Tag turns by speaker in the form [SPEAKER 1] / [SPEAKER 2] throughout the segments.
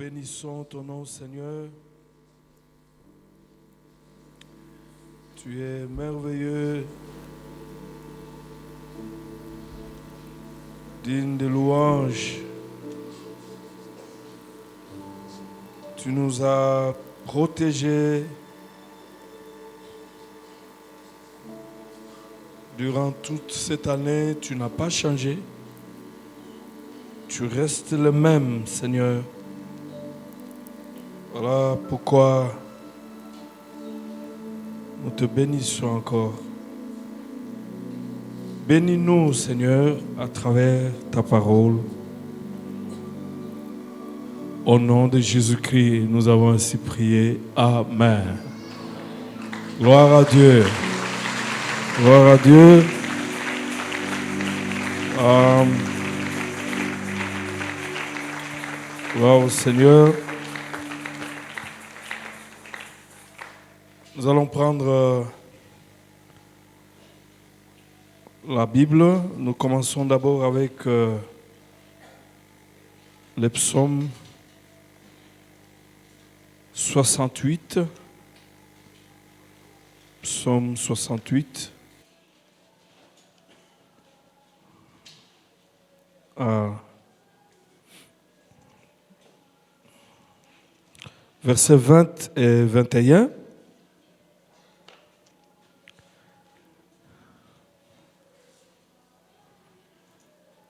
[SPEAKER 1] bénissons ton nom, Seigneur. Tu es merveilleux, digne de louange. Tu nous as protégés durant toute cette année. Tu n'as pas changé. Tu restes le même, Seigneur. Voilà pourquoi nous te bénissons encore. Bénis-nous, Seigneur, à travers ta parole. Au nom de Jésus-Christ, nous avons ainsi prié. Amen. Gloire à Dieu. Gloire à Dieu. Gloire au Seigneur. Nous allons prendre la Bible. Nous commençons d'abord avec le psaume 68. Psaume 68. Versets 20 et 21.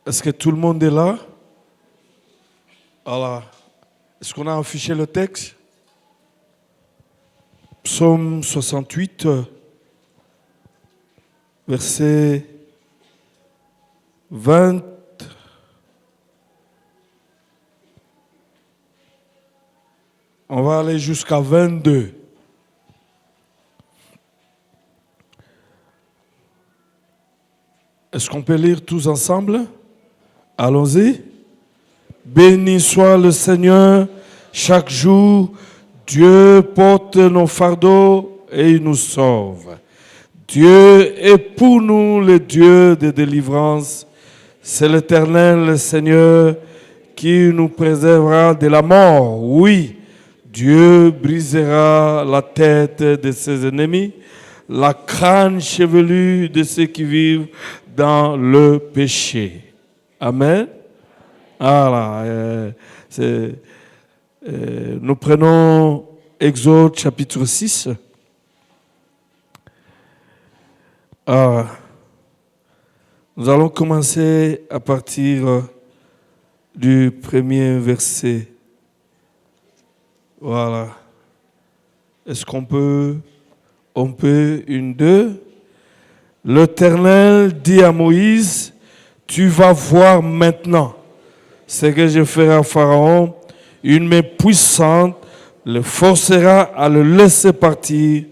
[SPEAKER 1] Est-ce que tout le monde est là? Alors, est-ce qu'on a affiché le texte? Psaume 68, verset 20. On va aller jusqu'à 22. Est-ce qu'on peut lire tous ensemble? Allons-y. Béni soit le Seigneur chaque jour. Dieu porte nos fardeaux et il nous sauve. Dieu est pour nous le Dieu de délivrance. C'est l'Éternel, le Seigneur, qui nous préservera de la mort. Oui, Dieu brisera la tête de ses ennemis, la crâne chevelue de ceux qui vivent dans le péché. Amen. Voilà. Nous prenons Exode chapitre 6. Nous allons commencer à partir du premier verset. Voilà. Est-ce qu'on peut? On peut, 1, 2. L'Éternel dit à Moïse, tu vas voir maintenant ce que je ferai à Pharaon. Une main puissante le forcera à le laisser partir.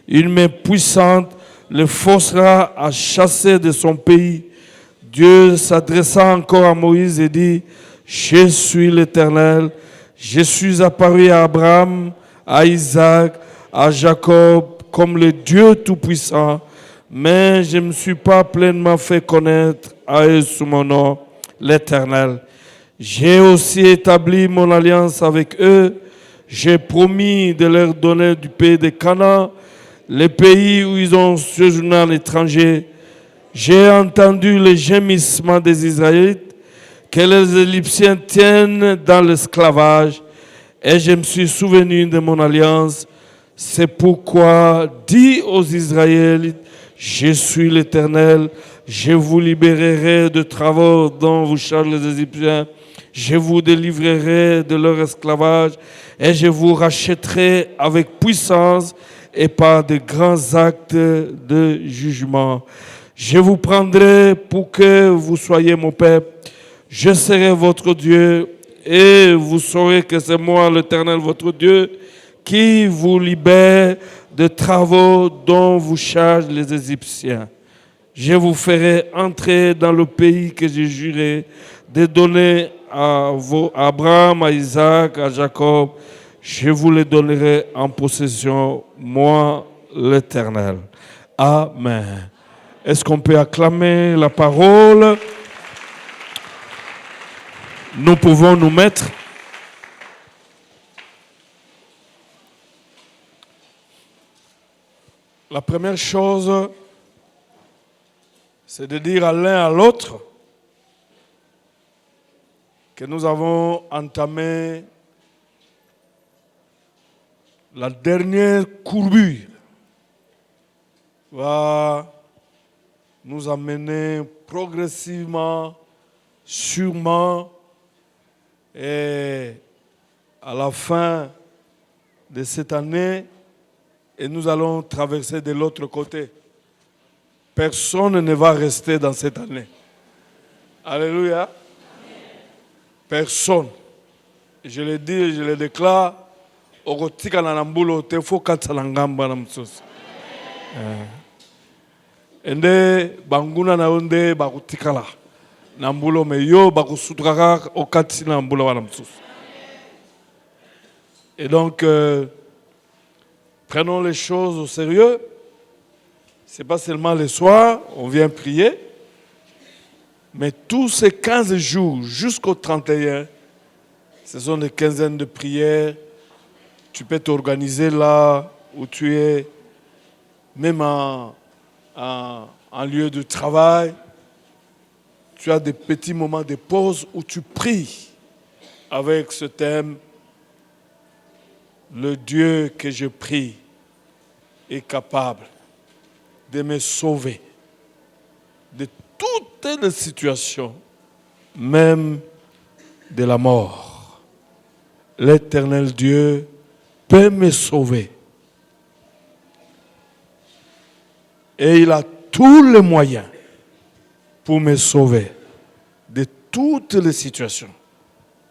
[SPEAKER 1] Une main puissante le forcera à chasser de son pays. Dieu s'adressa encore à Moïse et dit, je suis l'Éternel. Je suis apparu à Abraham, à Isaac, à Jacob comme le Dieu Tout-Puissant. Mais je ne me suis pas pleinement fait connaître à eux sous mon nom, l'Éternel. J'ai aussi établi mon alliance avec eux. J'ai promis de leur donner du pays de Canaan, le pays où ils ont séjourné à l'étranger. J'ai entendu le gémissement des Israélites que les Égyptiens tiennent dans l'esclavage et je me suis souvenu de mon alliance. C'est pourquoi dis aux Israélites, je suis l'Éternel, je vous libérerai de travaux dont vous chargent les Égyptiens. Je vous délivrerai de leur esclavage et je vous rachèterai avec puissance et par de grands actes de jugement. Je vous prendrai pour que vous soyez mon peuple. Je serai votre Dieu et vous saurez que c'est moi, l'Éternel, votre Dieu, qui vous libère de travaux dont vous chargent les Égyptiens. Je vous ferai entrer dans le pays que j'ai juré de donner à Abraham, à Isaac, à Jacob. Je vous les donnerai en possession, moi, l'Éternel. Amen. Est-ce qu'on peut acclamer la parole? Nous pouvons nous mettre. La première chose, c'est de dire à l'un à l'autre que nous avons entamé la dernière courbure va nous amener progressivement, sûrement, et à la fin de cette année, et nous allons traverser de l'autre côté. Personne ne va rester dans cette année. Alléluia. Amen. Personne. Je le dis et je le déclare. Okotika na nambulo te fo katala ngamba na msusi. Ende banguna na onde bakutikala. Nambulo me yo bakusutraka okati na nambulo wana msusi. Et donc, prenons les choses au sérieux. Ce n'est pas seulement le soir, on vient prier, mais tous ces 15 jours jusqu'au 31, ce sont des quinzaines de prières. Tu peux t'organiser là où tu es, même en lieu de travail. Tu as des petits moments de pause où tu pries avec ce thème. Le Dieu que je prie est capable de me sauver de toutes les situations, même de la mort. L'Éternel Dieu peut me sauver. Et il a tous les moyens pour me sauver de toutes les situations,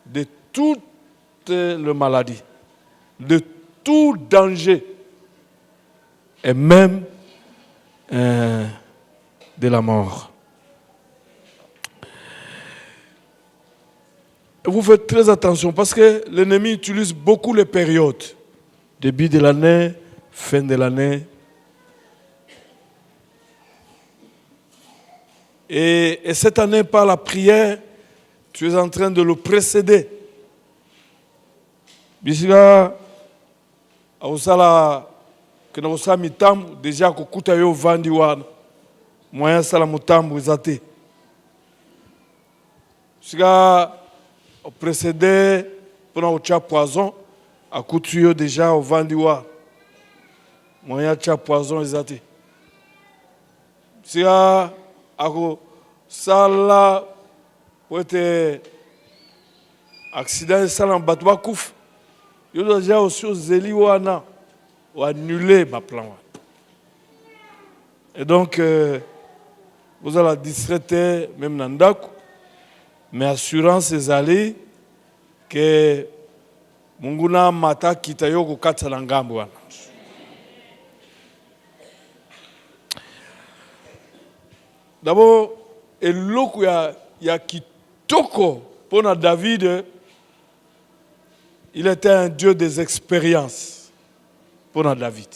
[SPEAKER 1] de toutes les maladies, de tout danger et même de la mort. Et vous faites très attention parce que l'ennemi utilise beaucoup les périodes. Début de l'année, fin de l'année. Et cette année, par la prière, tu es en train de le précéder. Bisika, ausala kena usa mitambo déjà kukuta yo vandi wana moyen sala mutambo ezate. Bisika au précédé pour ucha poison akutu yo déjà au vandi wana moyen cha poison ezate. Bisika ako sala pote accident sala batu bakufa. Yo déjà aussi aux zeli wana ou annuler ma plan. Et donc vous allez distraiter même nandaku mais assurance ezali que munguna mata kitayo ko katala ngambo wana. D'abord eloko ya kitoko pona David. Il était un Dieu des expériences pour David.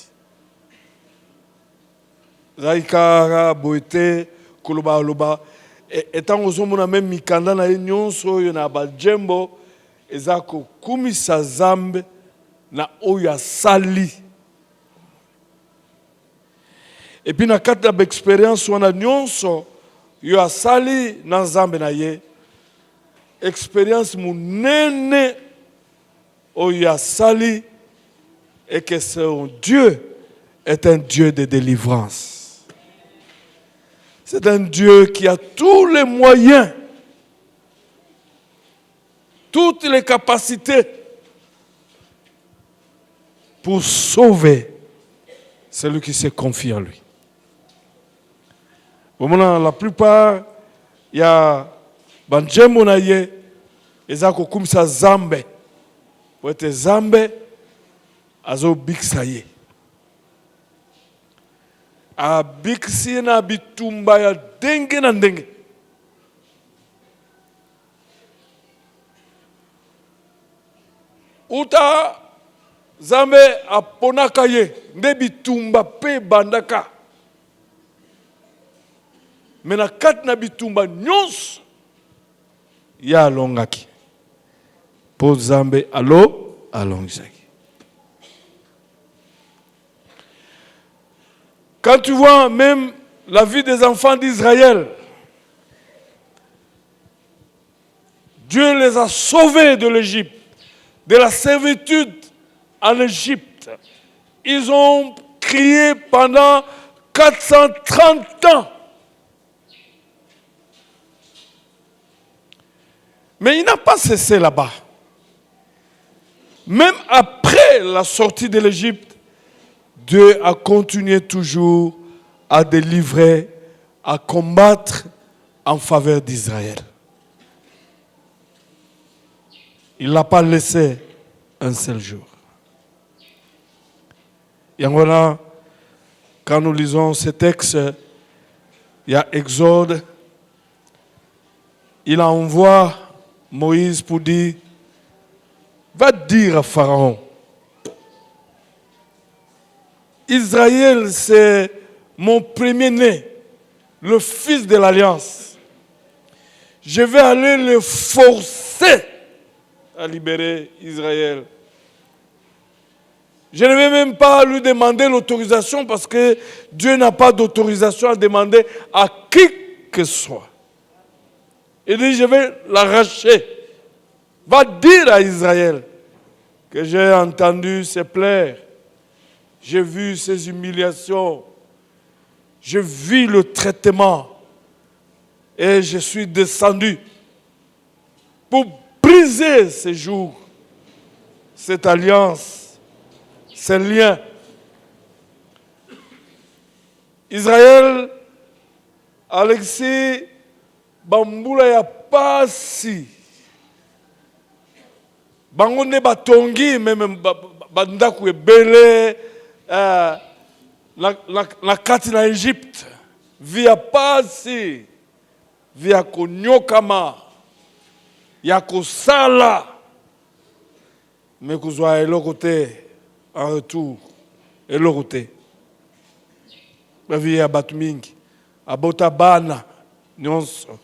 [SPEAKER 1] Zaikara, Boete, Koloba, Oloba. Étant aux hommes, on a même Mikanda na nyonso, yon a Badjembo, ezako kumisa zambe na oya sali. Et puis na kata expérience, on a nyonso, yo a sali na zambe na ye. Expérience munene. Oya sali et que son Dieu est un Dieu de délivrance. C'est un Dieu qui a tous les moyens, toutes les capacités pour sauver celui qui se confie en lui. La plupart, il y a Banjemo Naye, Ezako Kumsa Zambe. Poete zambe azo biksaye. A biksi na bitumba ya denge na ndenge. Uta zambe aponaka ye nde bitumba pe bandaka. Mena kat na bitumba nyons ya longaki. Pour Zambé, allô, allons, Isaac. Quand tu vois même la vie des enfants d'Israël, Dieu les a sauvés de l'Égypte, de la servitude en Égypte. Ils ont crié pendant 430 ans. Mais il n'a pas cessé là-bas. Même après la sortie de l'Égypte, Dieu a continué toujours à délivrer, à combattre en faveur d'Israël. Il ne l'a pas laissé un seul jour. Et voilà, quand nous lisons ce texte, il y a Exode, il envoie Moïse pour dire, va dire à Pharaon, Israël c'est mon premier-né, le fils de l'alliance. Je vais aller le forcer à libérer Israël. Je ne vais même pas lui demander l'autorisation parce que Dieu n'a pas d'autorisation à demander à qui que ce soit. Il dit, je vais l'arracher. Va dire à Israël que j'ai entendu ses pleurs, j'ai vu ses humiliations, j'ai vu le traitement et je suis descendu pour briser ces jours, cette alliance, ces liens. Israël, Alexis, Bamboula ya pasi. Bangonde batongi même bandaku ebele na kati na Égypte via pasi via konyokama ya kosala mais kozwa eloko te en retour eloko te via batu mingi abota bana nyonso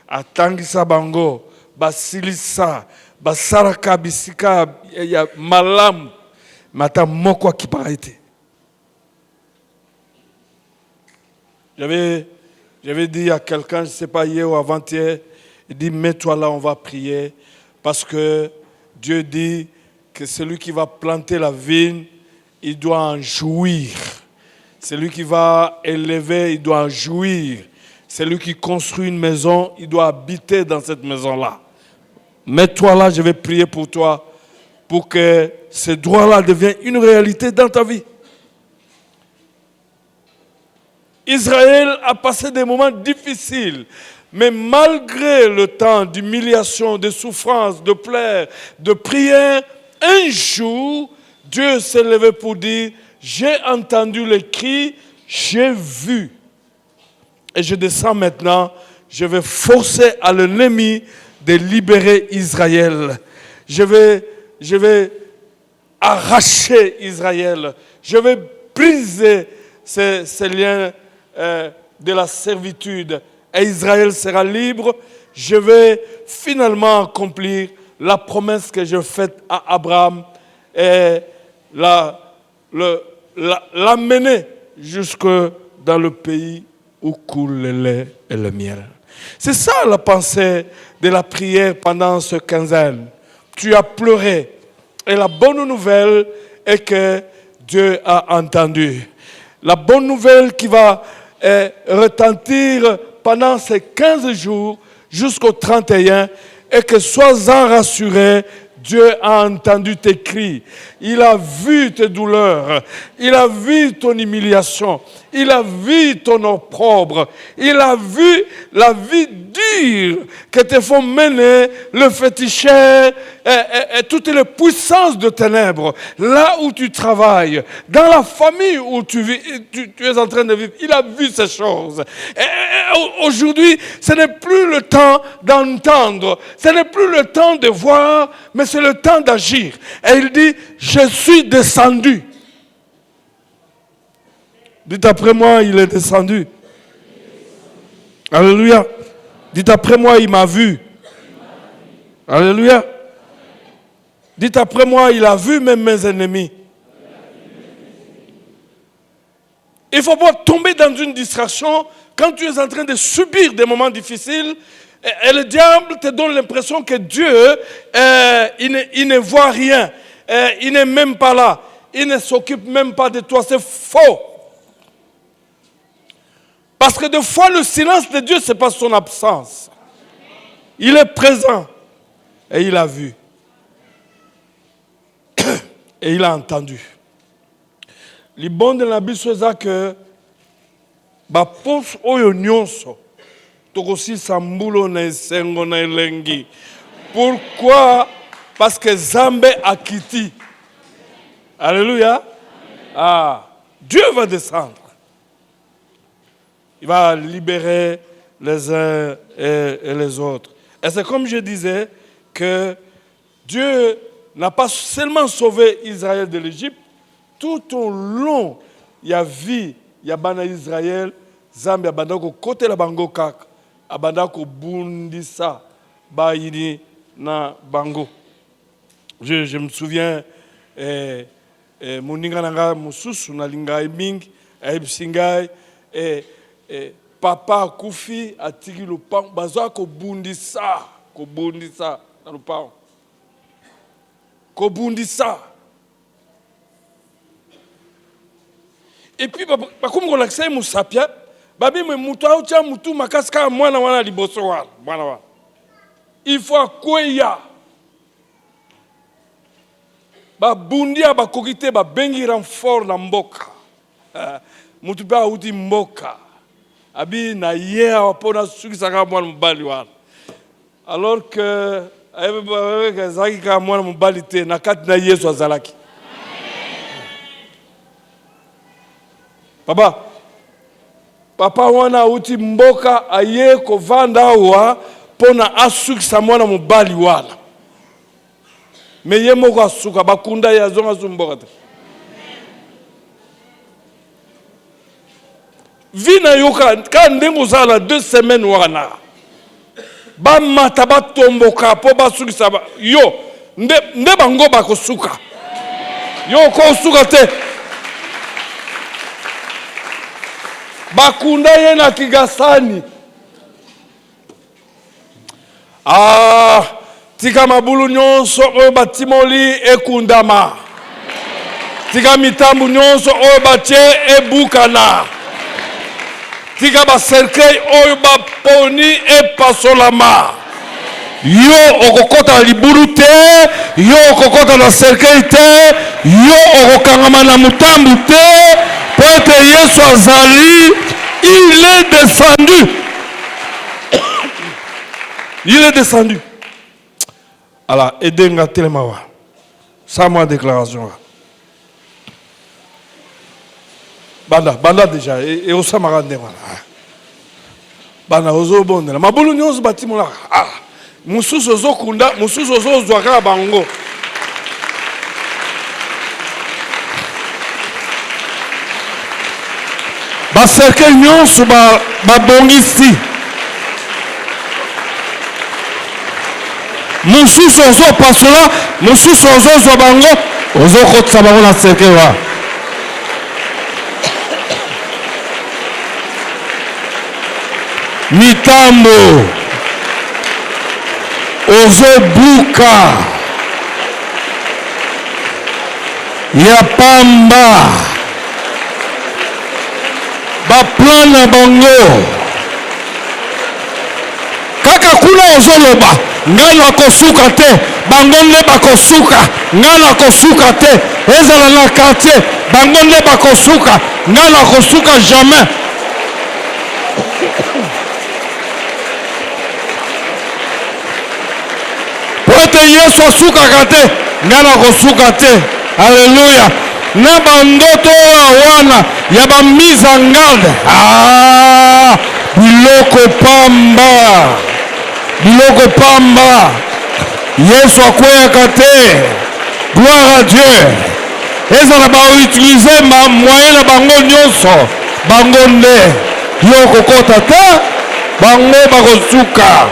[SPEAKER 1] atangisa bango basilisa basalaka bisika ya malamu mata moko akipara ete. J'avais dit à quelqu'un, je ne sais pas, hier ou avant-hier, il dit, mets-toi là, on va prier, parce que Dieu dit que celui qui va planter la vigne, il doit en jouir. Celui qui va élever, il doit en jouir. Celui qui construit une maison, il doit habiter dans cette maison-là. Mets-toi là, je vais prier pour toi, pour que ce droit-là devienne une réalité dans ta vie. Israël a passé des moments difficiles, mais malgré le temps d'humiliation, de souffrance, de pleurs, de prière, un jour, Dieu s'est levé pour dire, j'ai entendu les cris, j'ai vu. Et je descends maintenant, je vais forcer à l'ennemi de libérer Israël. Je vais arracher Israël. Je vais briser ces liens de la servitude. Et Israël sera libre. Je vais finalement accomplir la promesse que j'ai faite à Abraham et l'amener jusque dans le pays où coule le lait et le miel. C'est ça la pensée de la prière pendant ce quinzaine. Tu as pleuré. Et la bonne nouvelle est que Dieu a entendu. La bonne nouvelle qui va retentir pendant ces 15 jours jusqu'au 31 est que sois-en rassuré, Dieu a entendu tes cris. Il a vu tes douleurs. Il a vu ton humiliation. Il a vu ton opprobre. Il a vu la vie dure que te font mener le féticheur et toutes les puissances de ténèbres. Là où tu travailles, dans la famille où tu es en train de vivre, il a vu ces choses. Et aujourd'hui, ce n'est plus le temps d'entendre. Ce n'est plus le temps de voir, mais c'est le temps d'agir. Et il dit, je suis descendu. Dites après moi, il est descendu. Alléluia. Dites après moi, il m'a vu. Alléluia. Dites après moi, il a vu même mes ennemis. Il ne faut pas tomber dans une distraction quand tu es en train de subir des moments difficiles et le diable te donne l'impression que Dieu, il ne voit rien, il n'est même pas là, il ne s'occupe même pas de toi. C'est faux. Parce que des fois, le silence de Dieu, ce n'est pas son absence. Il est présent et il a vu. Et il a entendu. Le bon de la Bible, c'est que bapof oyo nyonso tokosi sambulo na esengo na elengi. Pourquoi? Parce que Zambé a quitté. Alléluia. Ah, Dieu va descendre. Il va libérer les uns et les autres. Et c'est comme je disais que Dieu n'a pas seulement sauvé Israël de l'Égypte, tout au long, il y a vie, il y a bana Israël, Zambie a banda ko côté la bango kak, a banda ko bundisa, ba yini na bango. Je me souviens, moninga nanga mususu na linga iming, singai, papa kufi atiki le pan, baza ko bundisa na le pan. Ko bundisa. Et puis, comme on a dit, Moussapia, babi me moutou tia moutou makaska mwana wana liboso wana mwana wana. Il faut akweya. Ba bundia ba kokite ba bengi renfort na mboka. Moutou ba uti mboka. Abi na ye apona sukisaka mwana mobali wana. Alors que avec zaki ka mwana mobali te na kati na Yesu azalaki. Papa wana uti mboka aye kovanda wa pona asukisa mwana mobali wana. Me ye moko asuka bakunda ya zonga zumboka te. Vina yoka ka ndengo zala 2 semaines wana. Ba mata ba tomboka po basukisa yo nde bango bakosuka. Yo ko suka te. Bakunda ye na Kigasani. Tika mabulu nyonso oyo batimoli ekundama. Tika mitambu nyonso oyo batie ebukana. Tika baserkei oyo baponi epasolama. Yo okokota libulu te, yo okokota na serkei te, yo okokangama na mutambu te. Pote Yesu azali, il est descendu. Il est descendu. Alors, Edenga Telemawa. Ça, ma déclaration. Banda déjà. Et au Samarande. Banda, ozo bonde. Ma boulou nyos batimola. Moussous ozo kunda, moussous ozo zwaka bango. Baserke nyonso babongisi. Mususu ozo pasola, mususu ozo zwa bango, ozo kotsa bango na serke wa. Mitambo ozo buka ya pamba. Ba plan na bango kaka kuna ozoloba ngana kosuka te bango nde bakosuka ngana kosuka te ezala na quartier bango nde bakosuka ngana kosuka jamais. Pote Yesu asukaka te ngana kosuka te. Alléluia. Na bandoto wana ya ba mise en garde. Biloko pamba. Yesu akweyaka te. Gloire à Dieu. Ezala ba utiliser ma moyen na bango nyonso. Bango nde yo kokota te. Bango bakosuka.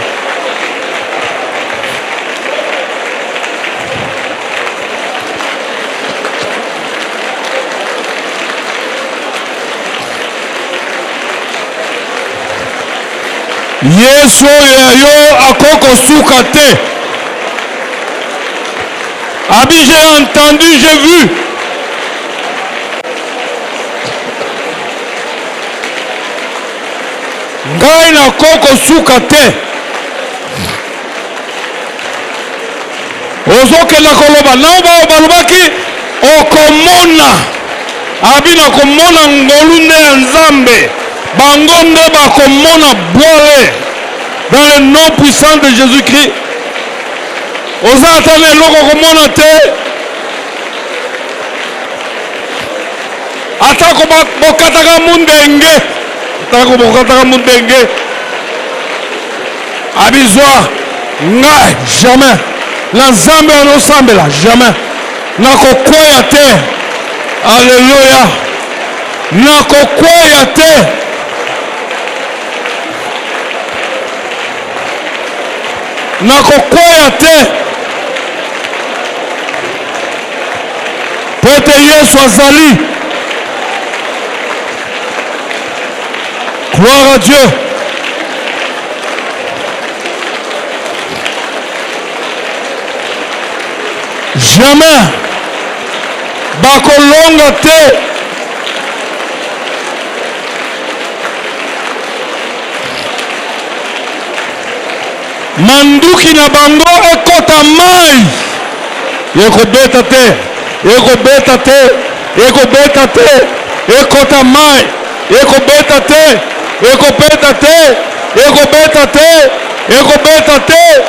[SPEAKER 1] Yesu yo akoko suka te. Abi, j'ai entendu, j'ai vu. Ngai na koko suka te. Ozokela koloba nao balobaki okomona. Abi na komona ngolu nde ya Nzambe. Bango nde bakomona bwale. Dans le nom puissant de Jésus-Christ. Oza atana eloko komona te. Atako bokataka mundenge. Atako bokataka mundenge. Abizwa ngai jamais. La Nzambe anosambela jamais. Nakokwea te. Alléluia. Nakokwea te. Nakokwea te. Pote Yesu azali. Gloire à Dieu. Jamais bakolonga te. Manduki na bango ekota mai. Ekobeta te. Ekobeta te. Ekobeta te. Ekota mai. Ekobeta te. Ekobeta te. Ekobeta te. Ekobeta te.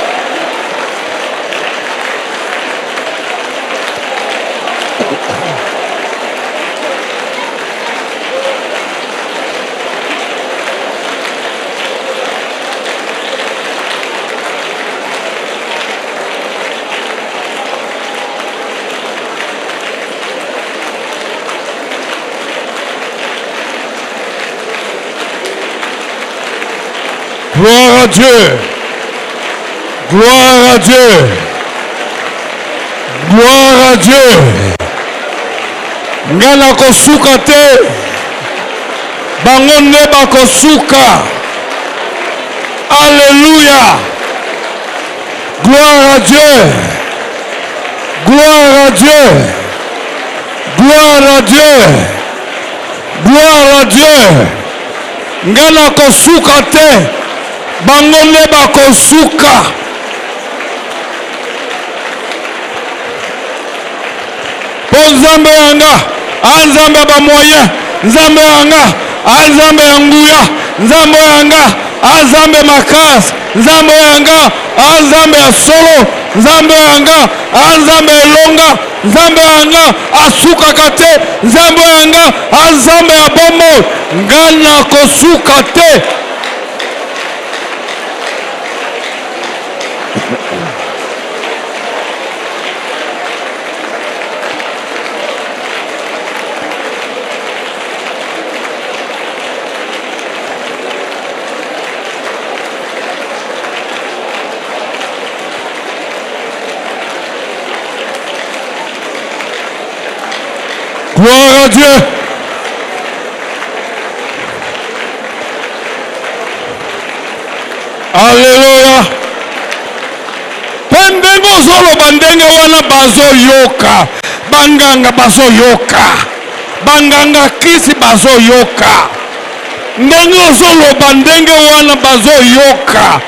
[SPEAKER 1] Gloire à Dieu. Gloire à Dieu. Gloire à Dieu. Ngana kosuka te. Bango nde bakosuka. Alléluia. Gloire à Dieu. Gloire à Dieu. Gloire à Dieu. Gloire à Dieu. Ngana kosuka te. Bango nde bakosuka. Po Nzambe yanga Nzambe ba moyen. Nzambe yanga Nzambe yanguya. Nzambe yanga Nzambe makasi. Nzambe yanga Nzambe ya solo. Nzambe yanga Nzambe elonga. Nzambe yanga asukaka te. Nzambe yanga Nzambe ya bombo. Ngana kosuka te. Gloire à Dieu. Alléluia. Pendengo solo bandenge wana bazo yoka. Banganga bazo yoka. Banganga kisi bazo yoka. Ndenge solo bandenge wana bazo yoka.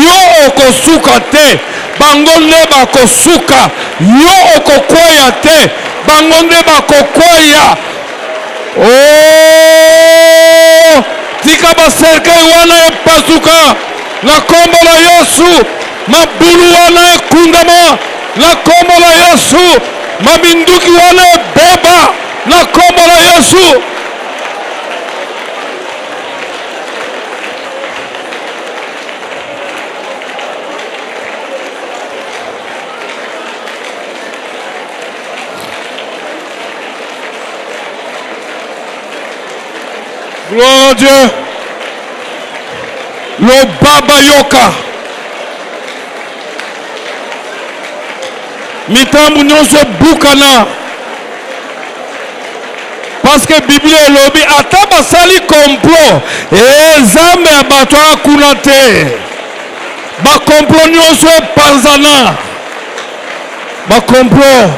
[SPEAKER 1] Yo okosuka te. Bango nde bakosuka. Yo okokwea te. Bango nde bakokwea. Oh, tika baserkei wana epasuka. Na kombo la Yesu. Mabulu wana ekundama. Na kombo la Yesu. Mabinduki wana ebeba. Na kombo la Yesu. Gloire à Dieu. Le Baba Yoka. Mitambu nyonso bukana. Parce que Bible elobi ata basali complot ezambe ya bato akuna te. Ba complot nyonso epanzana. Ba complot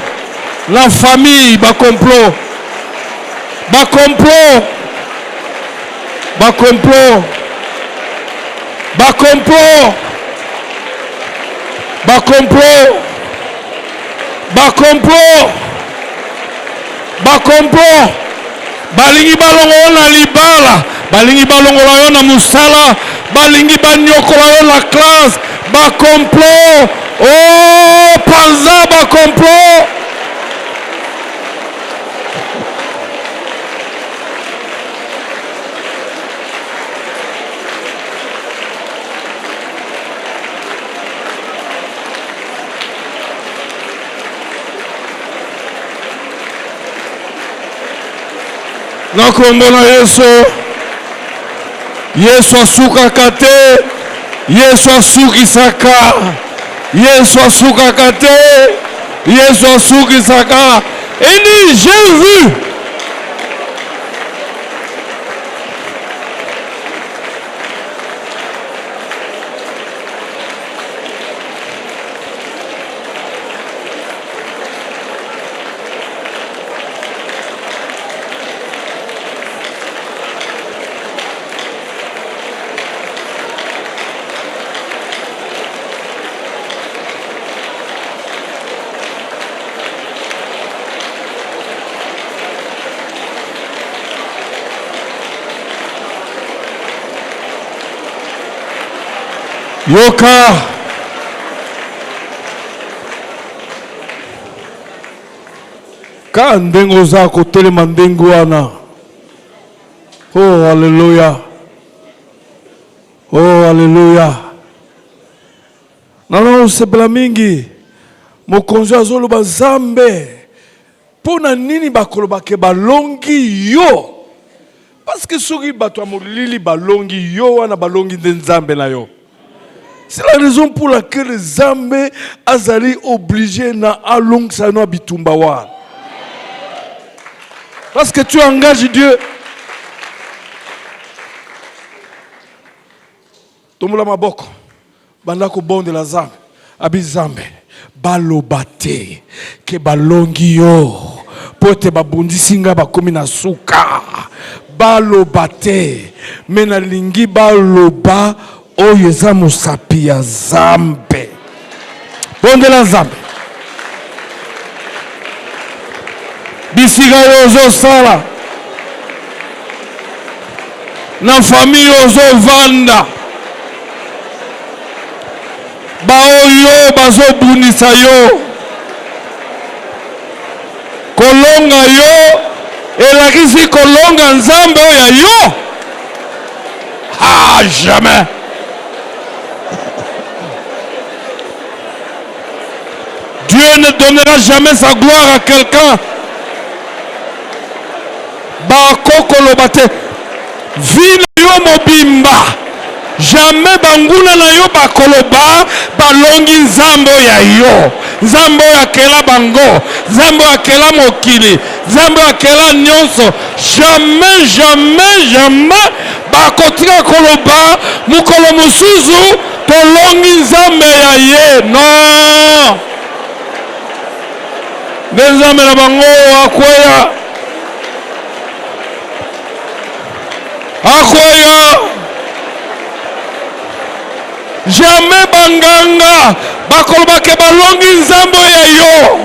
[SPEAKER 1] la famille, ba complot. Ba complot. Ba complot. Ba complot. Ba complot. Ba complot. Ba complot. Balingi balongo na libala, balingi balongo yo na musala, balingi banyokola yo la classe, ba complot. Oh, panza ba complot. Na kombo na Yesu, Yesu asukaka te, Yesu asukisaka, Yesu asukaka te, Yesu asukisaka. Et dit, j'ai vu. Yoka ka ndengo za kotelema ndengo wana. Oh haleluya, oh haleluya. Nano sepela mingi mokonzi azoloba Zambe pona nini bakoloba ke balongi yo. Parce que soki bato amolili balongi yo wana balongi nzambe na yo. C'est la raison pour laquelle Zambe azali obligé na along sano bitumbawa. Parce que tu engages Dieu. Tomula maboko bandako bonde la Zambe abi Zambe balobate ke balongi yo pote babundisinga bakomi na suka balobate mena lingi baloba oyo eza mosapi ya Zambe. Bondela Zambe. Bisika yo ozosala. Na famille ozovanda. Baoyo bazobunisa yo. Kolonga yo. Elakisi kolonga Nzambe oyo ya yo. Ah, jamais. Dieu ne donnera jamais sa gloire à quelqu'un. Bakokolo bate. Vile yo mobimba. Jamais banguna na yo bakoloba balongi Nzambe ya yo. Nzambe ya kela bango. Nzambe ya kela mokili. Nzambe ya kela nyonso. Jamais, jamais, jamais bakotika koloba mukolo musuzu tolongi Nzambe ya ye. Non. Nzambe na bango akweya. Akweya. Jamais banganga bakoloba ke balongi Nzambe ya yo.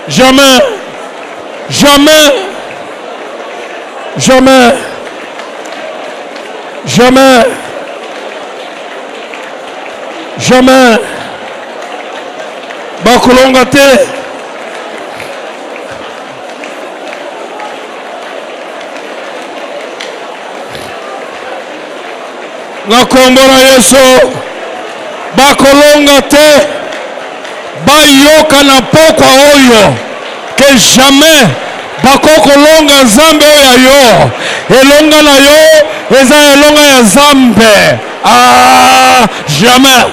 [SPEAKER 1] Jamais. Jamais. Jamais. Jamais. Jamais. Bakolonga te. Na kombo na Yesu bakolonga te. Bayoka na pokwa oyo que jamais bakokolonga Nzambe oyo ya yo. Elonga na yo eza elonga ya Nzambe. Ah, jamais.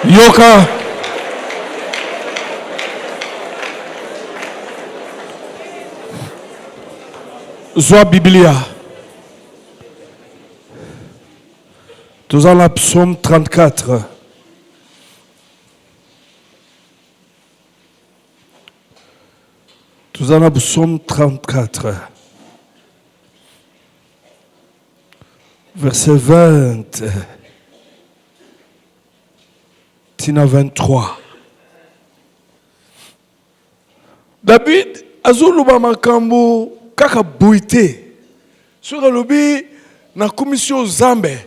[SPEAKER 1] Yoka. Zoa Biblia. Tous en la psaume 34. Tous en la psaume 34. Verset 20. Tina 23. David azuluba makambo kaka boité sur le lobby na commission Zambe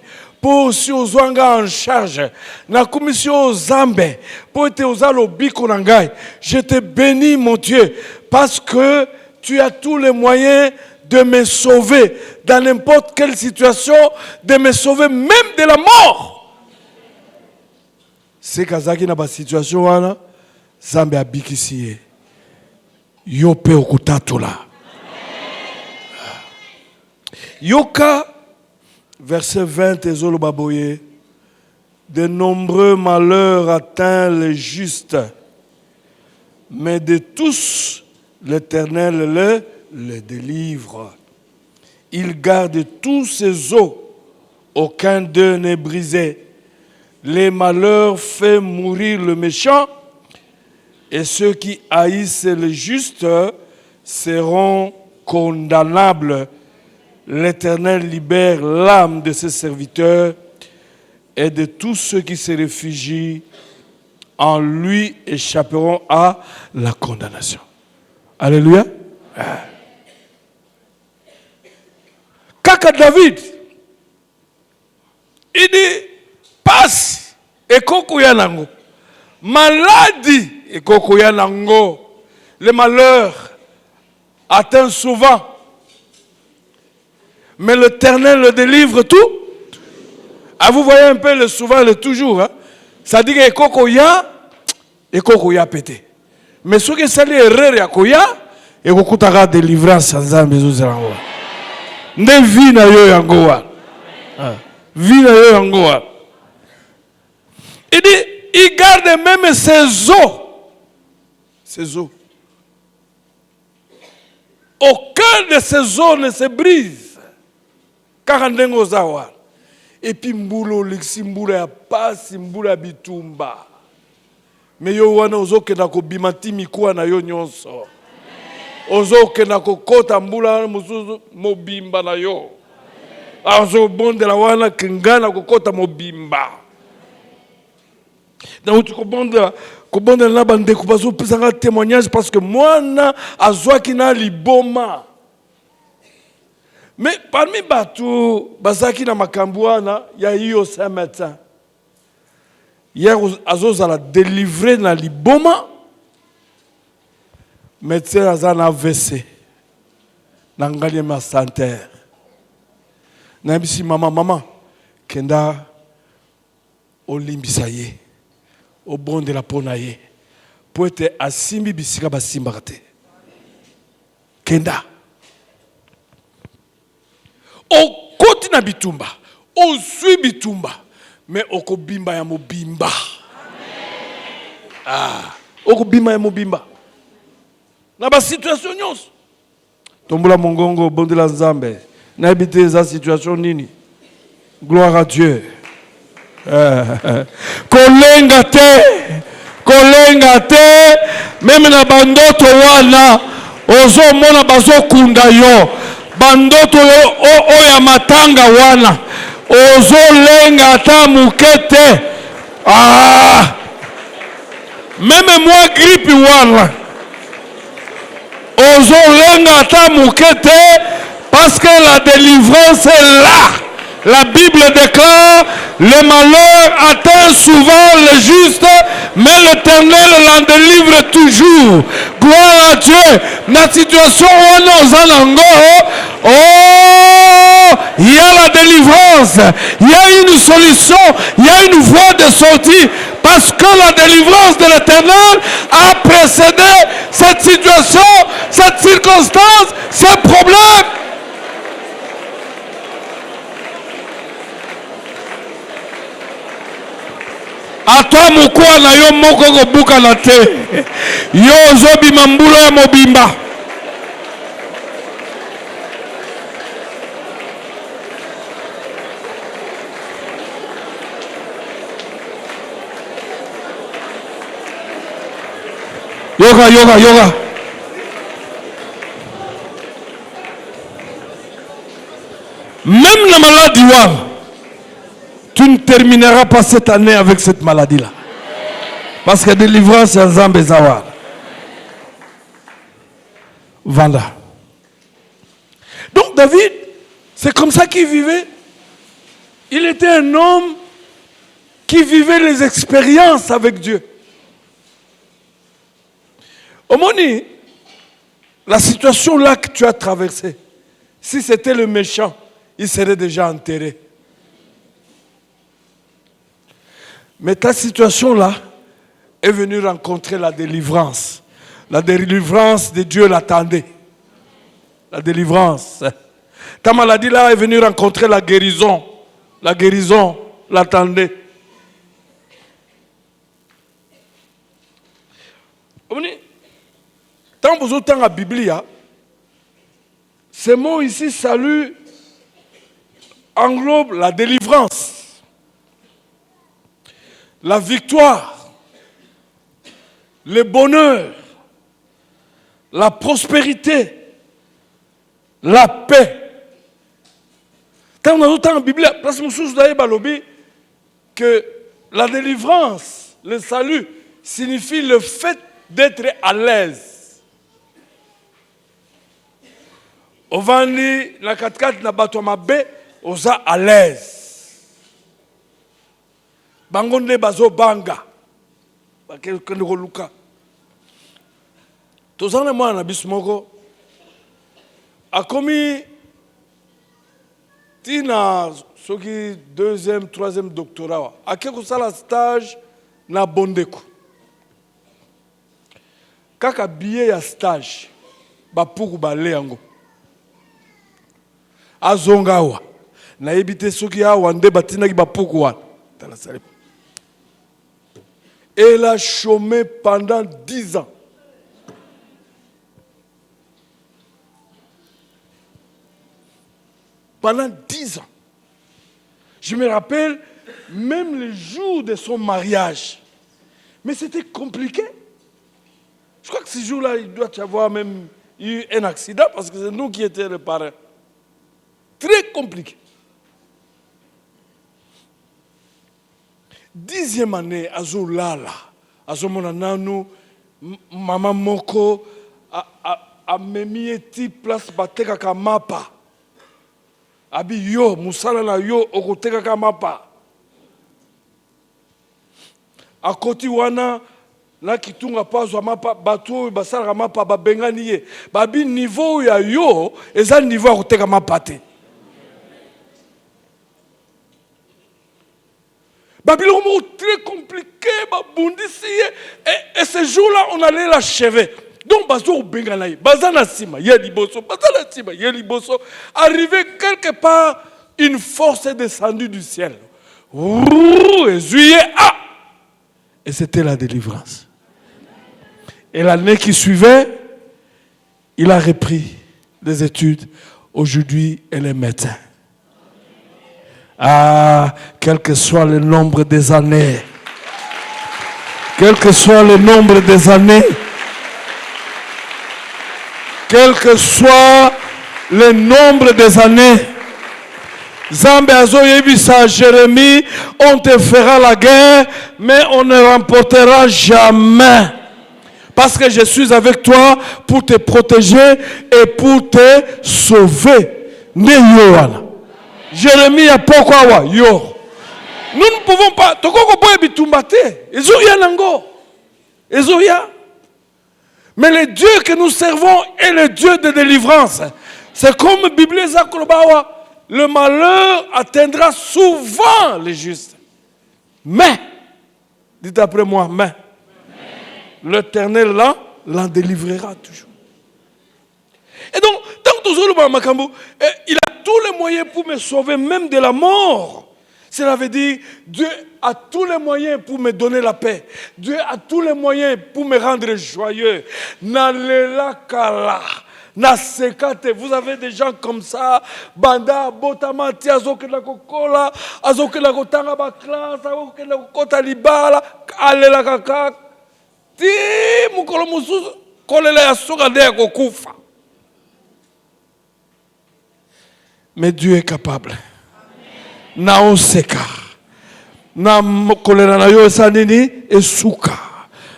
[SPEAKER 1] pour si ozwanga en charge na commission Zambe pour te ozalo biko nangai. Je te bénis mon Dieu parce que tu as tous les moyens de me sauver dans n'importe quelle situation, de me sauver même de la mort. C'est kazaki na ba situation wana Zambe abikisi yo pe okutatola. Yoka verset 20 ezolo baboye. De nombreux malheurs atteignent les justes, mais de tous l'Éternel les délivre. Il garde tous ses os, aucun d'eux n'est brisé. Les malheurs font mourir le méchant, et ceux qui haïssent le juste seront condamnables. L'Éternel libère l'âme de ses serviteurs, et de tous ceux qui se réfugient en lui échapperont à la condamnation. Alléluia. Kaka David, il dit, passe et kokuya nango. Maladie et kokuya nango. Le malheur atteint souvent. Mais l'Éternel le délivre tout. Ah, vous voyez un peu le souvent, le toujours. Hein? Ça dit que kokuya pété. Mais ce qui s'est erreur ya koya, et kokutaka délivrance sans ambezo zelango. Ne vie na yo yangoa. Vie na yo yangoa. Il dit, il garde même ses os. Ses os. Aucun de ses os ne se brise. Car ndengo zawa. Et puis mbulo liksi mbulo ya pasi mbulo ya bitumba. Mais yo wana ozokenda kobima timikuwa na yo nyonso. Ozokenda kokota mbula mususu mobimba na yo. Azobondela wana kengana kokota mobimba. Donc tu kobondela na bandeko bazo pesanga témoignage parce que mwana azwaki na liboma. Mais parmi batu bazaki na makambo wana ya hiyo saint médecin. Hier Azos a délivré na liboma. Médecin azana AVC. Nangali ma santé. Nabisi maman kenda olimbisa ye. Au bon de la ponaye. Pour être asimbi bisika basimbarte. Kenda. Au côté na bitumba. Au sui bitumba. Mais oko bimba ya mobimba. Ah, oko bimba ya mobimba. Na ba situation nyos. Tombola mongongo bonde la Nzambe. Na habité za situation nini. Gloire à Dieu. Kolenga te. Même na bandoto wana ozo mona bazo kunda yo. Bandoto o ya matanga wana. Ozo lenga ta mukete. Ah. Même moi grippe wana. Ozo lenga ta mukete parce que la délivrance est là. La Bible déclare le malheur atteint souvent le juste, mais l'Éternel l'en délivre toujours. Gloire à Dieu. La situation où nous allons, il y a la délivrance, il y a une solution, il y a une voie de sortie, parce que la délivrance de l'Éternel a précédé cette situation, cette circonstance, ce problème. Ata mukwa na yo moko kobuka na te. Yo zobi mambulo ya mobimba. Yoga. Même la maladie, tu ne termineras pas cette année avec cette maladie-là. Parce que délivrance, c'est un zambézawar. Vanda. Donc David, c'est comme ça qu'il vivait. Il était un homme qui vivait les expériences avec Dieu. Omoni, la situation là que tu as traversée, si c'était le méchant, il serait déjà enterré. Mais ta situation là est venue rencontrer la délivrance. La délivrance de Dieu l'attendait. La délivrance. Ta maladie là est venue rencontrer la guérison. La guérison l'attendait. Omoni, tant vous autant la Bible, ces mots ici, salut, englobe la délivrance, la victoire, le bonheur, la prospérité, la paix. Tant vous autant la Bible, place Moussous d'ailleurs balobi que la délivrance, le salut, signifie le fait d'être à l'aise. Ovani na katkat na bato mabe oza à l'aise. Bangonde bazo banga. Bakel kendo luka. Tozana mwana na bismoko. Akomi tina soki deuxième, troisième doctorat. Akeko sala stage na Bondeko. Kaka billet ya stage ba pour ba leango. Azongawa na ebite soki awa nde batina ki bapuku wana. Elle a chômé pendant 10 ans. Pendant 10 ans. Je me rappelle même le jour de son mariage. Mais c'était compliqué. Je crois que ce jour-là, il doit y avoir même eu un accident parce que c'est nous qui étions les parents. Très compliqué. 10e année, Azo Lala, Azo Monananu, Maman Moko, a memieti place bateka kamapa. Abi yo, musala na yo, okoteka kamapa. A koti wana, la kitunga pazo mapa, batu basala mapa, babengani ye. Babi niveau ya yo, eza niveau okoteka mapate. Babylone très compliqué, et ce jour-là, on allait l'achever. Donc, Bazo Benganaï, Bazana Sima, Yeliboso, Bazana Sima, Yeliboso, arrivé quelque part, une force est descendue du ciel. Et c'était la délivrance. Et l'année qui suivait, il a repris des études. Aujourd'hui, elle est médecin. Ah, quel que soit le nombre des années, quel que soit le nombre des années, quel que soit le nombre des années, Zambé Azoyebisa, Jérémie, on te fera la guerre, mais on ne remportera jamais. Parce que je suis avec toi pour te protéger et pour te sauver. Ne yoana. Jérémie a pourquoi yo. Nous ne pouvons pas. Tokoko boye bitumbate. Ezoya nango. Ezoya. Mais le Dieu que nous servons est le Dieu de délivrance. C'est comme Bible Zakolobawa. Le malheur atteindra souvent les justes. Mais, dites après moi, mais, l'Éternel là, l'en délivrera toujours. Et donc, tant que toujours le Makambo, il a tous les moyens pour me sauver, même de la mort. Cela veut dire Dieu a tous les moyens pour me donner la paix. Dieu a tous les moyens pour me rendre joyeux. Nalelakala. Nasekate. Vous avez des gens comme ça. Banda, botamati, azokela kokola, azokela kotanga ba classe, azokela kota libala, alela kaka. Ti mukolo mususu kolela ya soka de kokufa. Mais Dieu est capable. Naoseka. Na kolera na yo sanini esuka.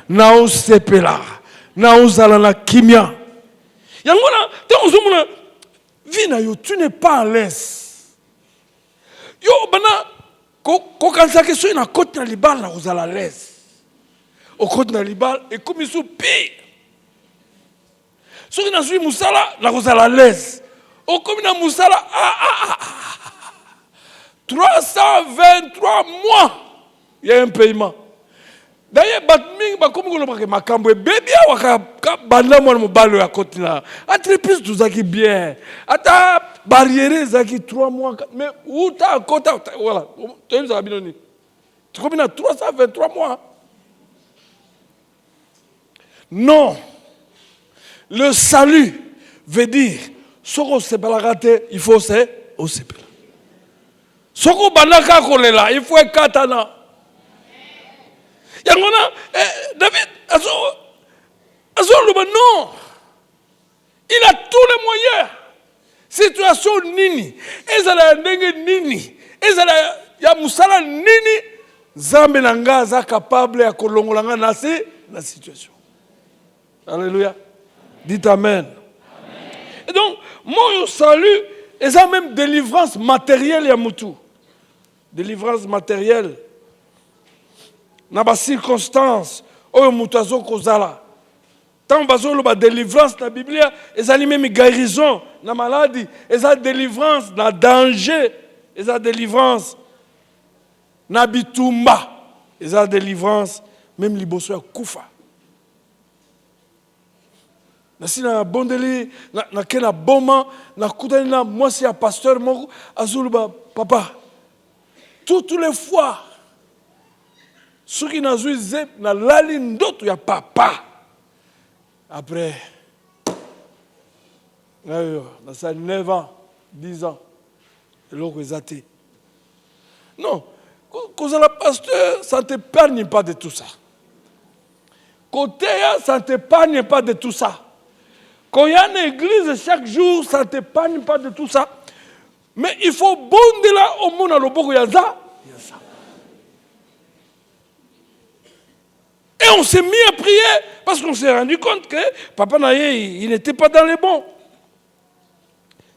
[SPEAKER 1] Naosepela. Naozala na kimia. Yangona, te vie na yo, tu n'es pas à l'aise. Yo bana ko kanisa ke so na côte na libal na ozala à l'aise. Au côte na libal et comme sou pi. So na sui musala na ozala à l'aise. Au comme na musala 323 mois, il y a un paiement. D'ailleurs, batming ba comme ko ba makambo bébé wa ka banda mo balo ya kotina. Entreprise tout ça qui bien. Ata barrière ça qui 3 mois mais où ta kota voilà. Tu ça binoni. Tu combien 323 mois. Non. Le salut veut dire soko se balagate, il faut se osepela. Soko banaka kolela, il faut katana. Yangona, David, non. Il a tous les moyens. Situation nini. Ezala ndenge nini. Ezala ya musala nini. Zambe nanga za capable ya kolongolanga na situation. Alléluia. Dites amen. Et donc, moi, je salue, et ça même délivrance matérielle, ya mutu. Délivrance matérielle. Dans les circonstances, oyo mutu azokozala. Tant bazolo ba délivrance dans la Bible, ils ont même guérison dans la maladie, ils ont délivrance dans le danger, ils ont délivrance dans bitumba, ils ont délivrance même liboso ya kufa. Nasi na bondeli na kena boma na kutani na mwasi ya pasteur moko azuluba papa toutes les fois ceux qui na zui zep na lali ndoto ya papa après na sa 9 ans 10 ans eloko ezate non cause la pasteur ça ne t'épargne pas de tout ça côté ça ne t'épargne pas de tout ça. Quand il y a une église chaque jour, ça ne t'épargne pas de tout ça. Mais il faut bonder là au monde à l'oboko yaza. Et on s'est mis à prier parce qu'on s'est rendu compte que Papa Naye, il n'était pas dans les bons.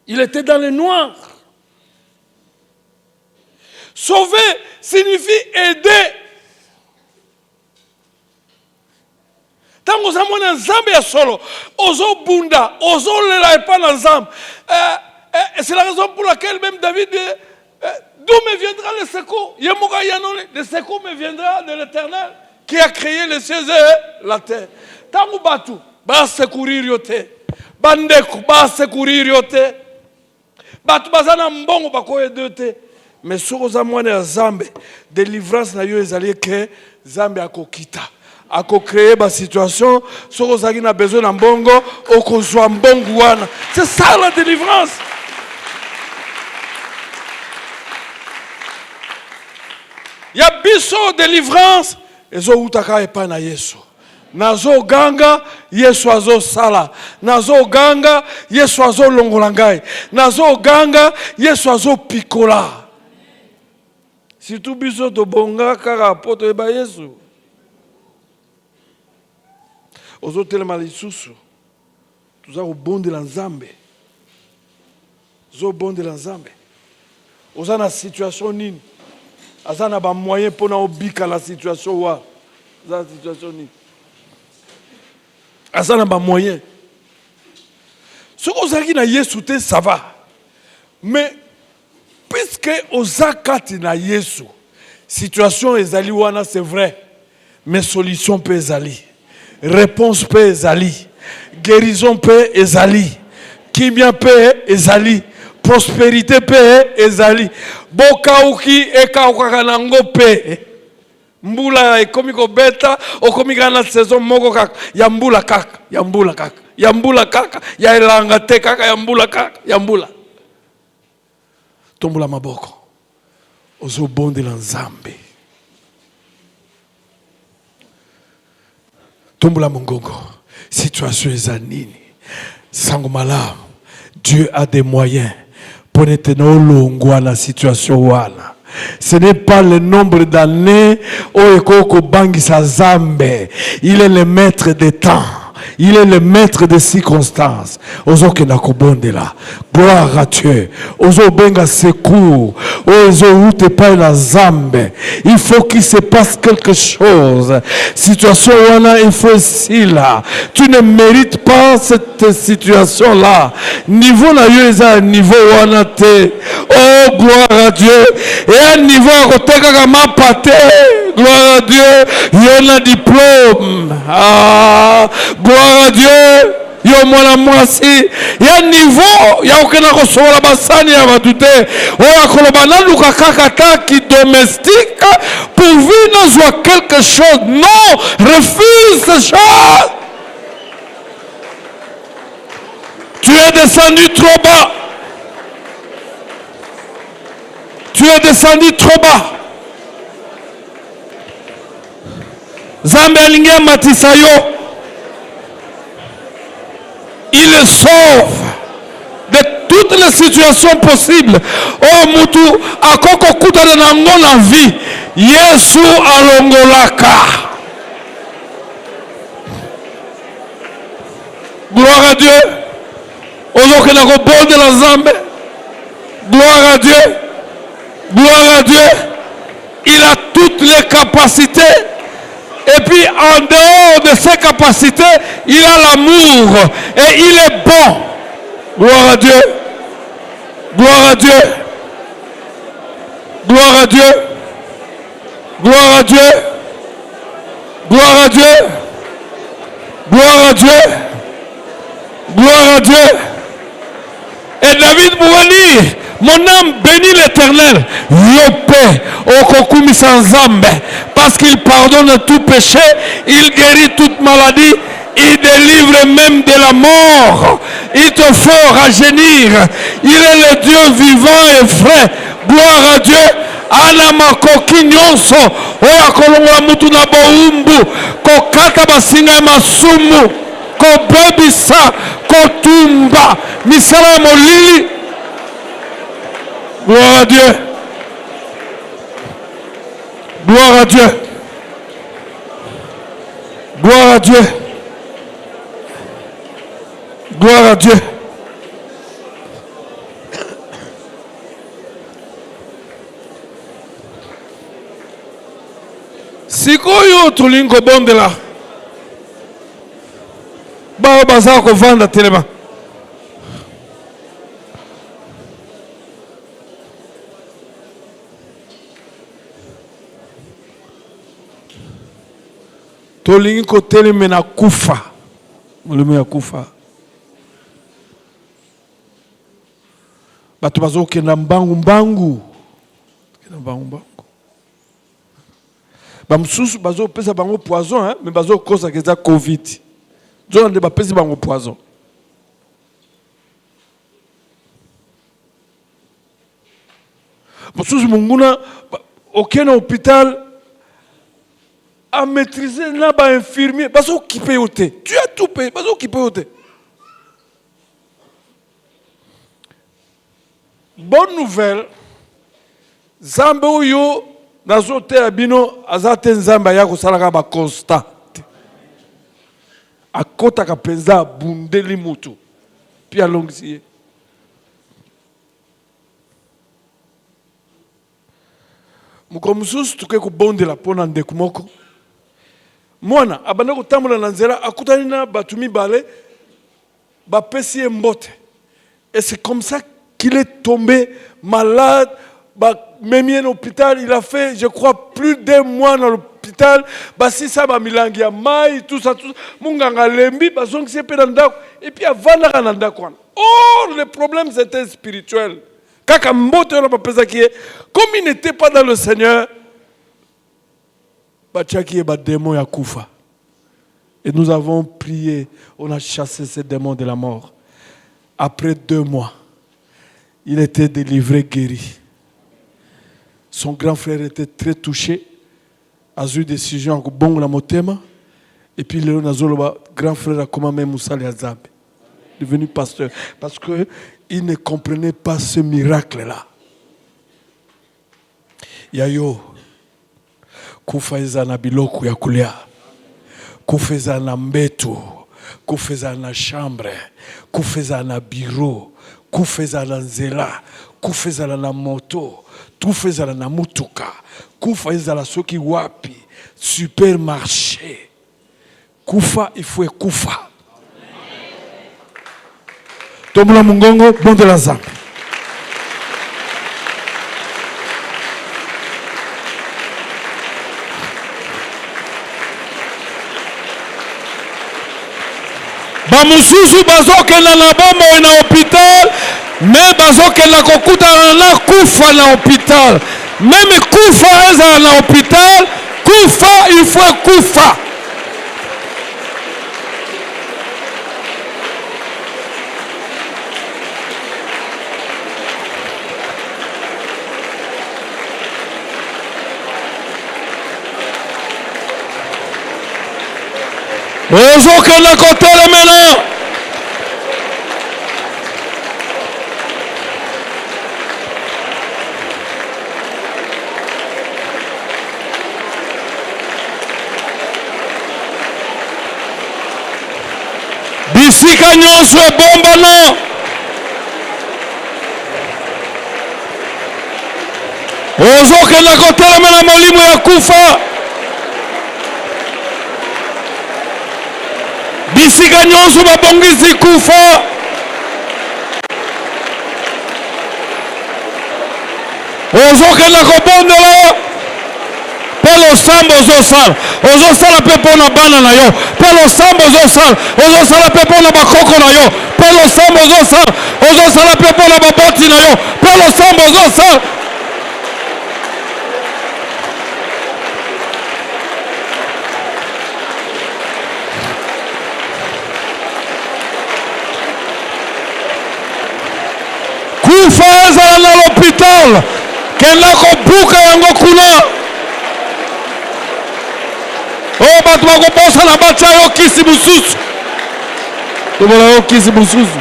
[SPEAKER 1] Il était dans les noirs. Sauver signifie aider. Tant que vous avez un zambe ya solo, ozo bunda, ozo lela et pas l'ensemble. C'est la raison pour laquelle même David dit, d'où me viendra le secours? Le secours me viendra de l'Éternel qui a créé les cieux et la terre. Tant que batu, ba secourir yote, bandeko, ba secourir yote, batu bazana mbongo bakoye dote. Mais sur aux amouane ya zambe, délivrance na yo ezali que zambe akokita. À créer ma situation, si vous avez besoin d'un bongo, ou qu'on soit un bon gouane. C'est ça la délivrance. Il y a biso délivrance, et zo utaka epa na Yesu. Nazo ganga, Yesu azo sala. Nazo ganga, Yesu azo longolangai. Nazo ganga, Yesu azo pikola. Si tout biso to bonga kara poto eba Yesu. Aux autres lisusu tout ça au bon de l'ensemble zo bon de l'ensemble aux ana situation nini azana ba moyen pour na obika la situation wa za situation nini azana ba moyen ce qu'on zaki na Yesu te ça va mais puisque ozakati na Yesu situation ezali wana c'est vrai mais solution peut ezali. Réponse peut ezali, guérison peut ezali, kimia peut ezali, prospérité pe ezali bokauki ekaukaka nango pe mbula ekomi kobeta okomi kana saison moko kaka ya mbula kaka ya elanga te kaka ya mbula tombola maboko ozobondela Nzambe tombola mongongo situation eza nini sango malamu Dieu a des moyens pour ne tenir la situation wana. Ce n'est pas le nombre d'années où il est le maître des temps. Il est le maître des circonstances. Ozo kenakobonde là. Gloire à Dieu. Ozo benga secours. Ozo ute pa la zambe. Il faut qu'il se passe quelque chose. Situation wana il faut ici là. Tu ne mérites pas cette situation là. Niveau na yo eza niveau wana te. Oh gloire à Dieu. Et un niveau à côté kama pate. Gloire à Dieu. Yona diplôme. Ah gloire à Dieu. Yo mwana mwasi ya niveau ya okena kosola basani ya batute oya kolobana luka kaka ki domestique pourvu ne soit quelque chose. Non, refuse ce chose. Tu es descendu trop bas. Tu es descendu trop bas. Zambe alingia matisayo. Il le sauve de toutes les situations possibles. Oh Moutou, akoko kuta na ngo na vie. Yesu alongolaka. Gloire à Dieu. Ozoke na ko bonde la Zambe. Gloire à Dieu. Gloire à Dieu. Il a toutes les capacités. Et puis en dehors de ses capacités, il a l'amour et il est bon. Gloire à Dieu. Gloire à Dieu. Gloire à Dieu. Gloire à Dieu. Gloire à Dieu. Gloire à Dieu. Gloire à Dieu. Et David pouvait dire, mon âme bénit l'Éternel. Yopé, okokumi sans zambe. Parce qu'il pardonne tout péché, il guérit toute maladie, il délivre même de la mort. Il te fait rajeunir. Il est le Dieu vivant et frais. Gloire à Dieu. Ana makoki nyonso oya kolongola mutu na boumbu kokata basinga masumu kobebisa kotumba misala molili. Gloire à Dieu. Gloire à Dieu. Gloire à Dieu. Gloire à Dieu. Sikoyo tulingo bondela. Ba baza ko vanda telema. Tolingi ko teleme na kufa. Moleme ya kufa. Batu bazo kenda mbangu. Kenda mbangu. Bamsusu bazo pesa bango poison hein, mais bazo kosa keza Covid. Zo nde ba pesa bango poison. Bamsusu munguna aucun hôpital à maîtriser là bas infirmier bazo occupé oté. Tu as tout payé, bazo occupé oté. Bonne nouvelle. Zambe oyo nazote abino azate nzamba ya kosalaka ba constat. Akota kapenza bundeli mutu. Puis alongisiye. Mukomususu tuke kubondela pona ndeku moko. Mwana abanda kotambola na nzela akutani na batu mibale bapesi ye mbote. Et c'est comme ça qu'il est tombé malade. Même à l'hôpital, il a fait, je crois, plus d'1 mois dans hôpital, basi ça ba milangi ya mai, tout ça, munganga lembi, bazong c'est pe ndako, et puis avant na ndako. Or, le problème c'était spirituel. Kaka mbote na bapeza qui comme il n'était pas dans le Seigneur, bachaki ba démon ya kufa. Et nous avons prié, on a chassé ces démons de la mort. Après 2 mois, il était délivré, guéri. Son grand frère était très touché. A eu décision à bon la motema. Et puis le grand frère a commandé Moussa Liazab, devenu pasteur, parce que il ne comprenait pas ce miracle-là. Yayo, kufaiza na biloko ya kulia, kufaiza na mbetu, kufaiza na chambre, kufaiza na bureau, kufaiza na nzela, kufaiza na moto, kufaiza na mutuka, kufaiza na soki wapi, supermarché. Kufa, il faut kufa. Tombola mungongo, bon de la zambe. Bamususu bazoke na bombo na hôpital, mais bazoke na kokuta na kufa na hôpital. Même kufa eza na hôpital, kufa il faut kufa. Ozoke na kotele mena. Bisika nyonso ebomba no. Ozoke na kotele mena molimo ya kufa. Bisika nyonso babongisi kufa. Ozokela kobondela pelo sambo ozosala pe pona bana na yo, pelo sambo ozosala pe pona bakoko na yo, pelo sambo ozosala pe pona baboti na yo, pelo sambo ozosala. Kufa ezala na l'hôpital, kenda kobuka yango kuna. O bato bakoposa na batia yo kisi mususu. Tobola yo kisi mususu.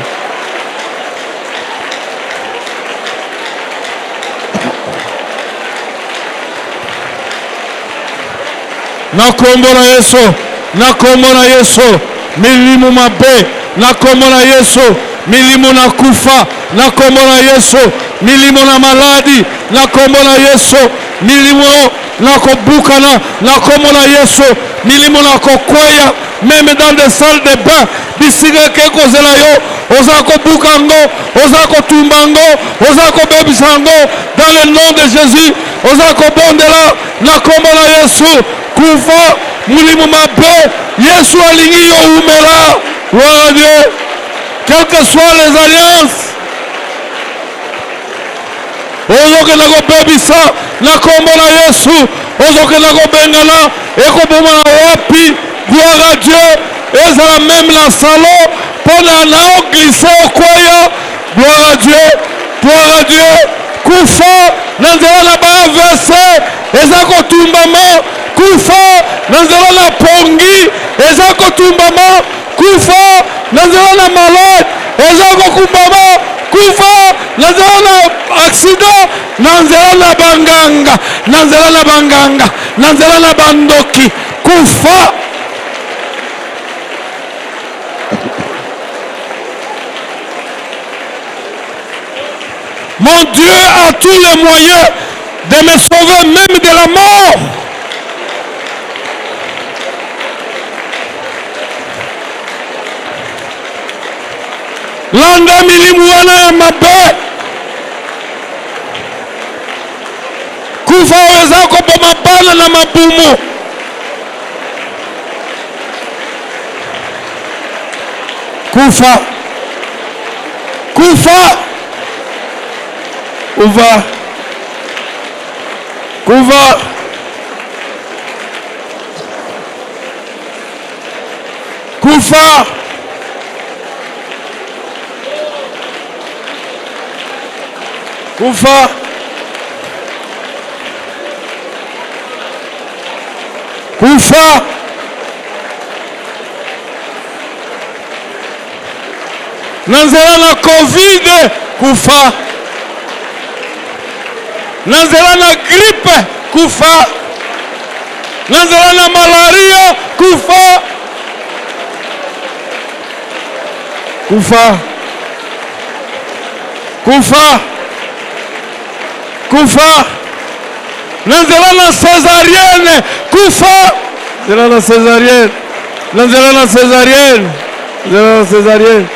[SPEAKER 1] Na kombo na Yesu, na kombo na Yesu, milimu mabe, na kombo na Yesu, milimo na kufa, na kombo na Yesu, milimo na maladi, na kombo na Yesu, milimo na kobukana, na kombo na Yesu, milimo na kokwaya, même dans des salles de bain, bisika keko zela yo, oza kobukango, oza kotumbango, oza kobebisango, dans le nom de Jésus, oza kobondela, na kombo na Yesu, kufa, milimo mabe, Yesu alingi yo umela, gloire à Dieu. Quelles que soient les alliances, ozoke na kobebisa na kombo na Yesu, ozoke na kobengana ekoboma na wapi, gloire à Dieu, ezala même la salon, pona na glisse okoya, gloire à Dieu, kufa, na nzela na ba verse, eza kotumbama, kufa, na nzela na pongi, eza kotumbama, kufa, na nzela na malade, eza kokumbama, kufa, na nzela na accident, na nzela na banganga, na nzela na banganga, na nzela na bandoki, kufa. Mon Dieu a tous les moyens de me sauver même de la mort. Landa milimu wana ya mabe, kufa weza kopoma bana na mabumu, Kufa. Kufa. Kufa. Kufa. Kufa. Kufa. Kufa. Nanzela na Covid, kufa. Nanzela na grippe, kufa. Nanzela na malaria, kufa. Kufa. Kufa. Kufa. Nanzela na césarienne, kufa. Nanzela na césarienne. Nanzela na césarienne. Nanzela na césarienne.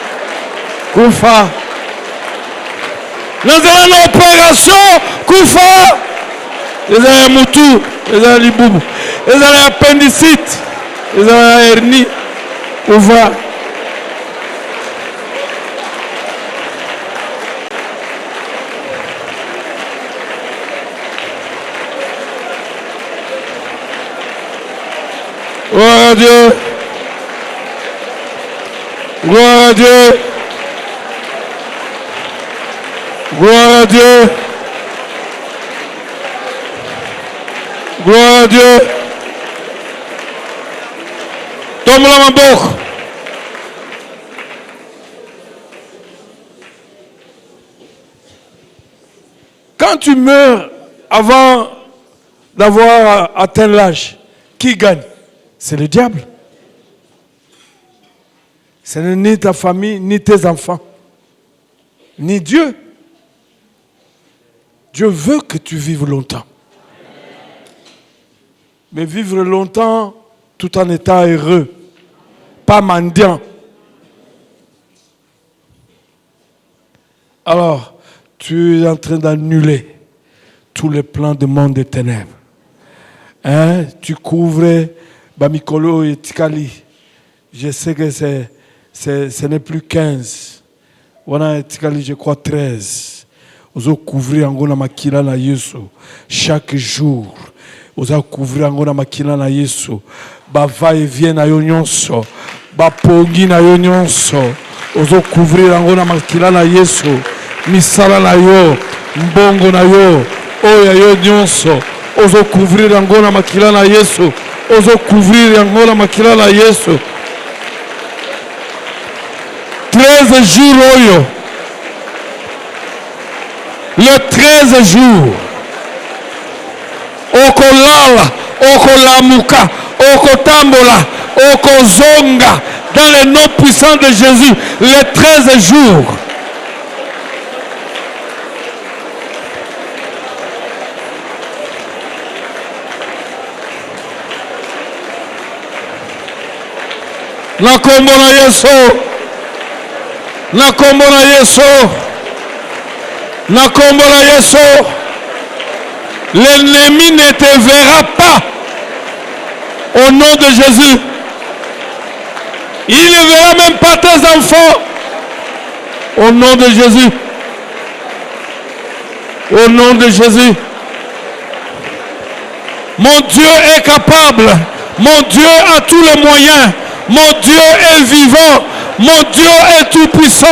[SPEAKER 1] Kufa. Nanzela na opération, kufa. Ezala ya mutu, ezala libubu, ezala ya appendicite, ezala ya hernie, kufa. Gloire à Dieu. Gloire à Dieu. Gloire à Dieu. Gloire à Dieu. Tombe-la ma bouche. Quand tu meurs avant d'avoir atteint l'âge, qui gagne? C'est le diable. Ce n'est ni ta famille, ni tes enfants, ni Dieu. Dieu veut que tu vives longtemps. Mais vivre longtemps tout en étant heureux, pas mendiant. Alors, tu es en train d'annuler tous les plans du monde des ténèbres. Hein? Tu couvres Bamikolo et Tikali. Je sais que ce n'est plus 15. Voilà, Tikali, je crois 13. Vous allez couvrir en makila na Yesu. Chaque jour, vous allez couvrir en makila na Yesu. Ba va et vient na yonyonso. Ba pongi na yonyonso. Vous allez couvrir en makila na Yesu. Misala na yo, mbongo na yo, oya yo nyonso. Vous allez couvrir en makila na Yesu. Vous allez couvrir en makila na Yesu. 13 jours oyo. Le 13 jours, okolala, okolamuka, okotambola, okozonga, dans le nom puissant de Jésus, les 13 jours. Na kombo na Yesu, na kombo na Yesu. Na kombo na Yesu, l'ennemi ne te verra pas au nom de Jésus. Il ne verra même pas tes enfants au nom de Jésus. Au nom de Jésus. Mon Dieu est capable. Mon Dieu a tous les moyens. Mon Dieu est vivant. Mon Dieu est tout puissant.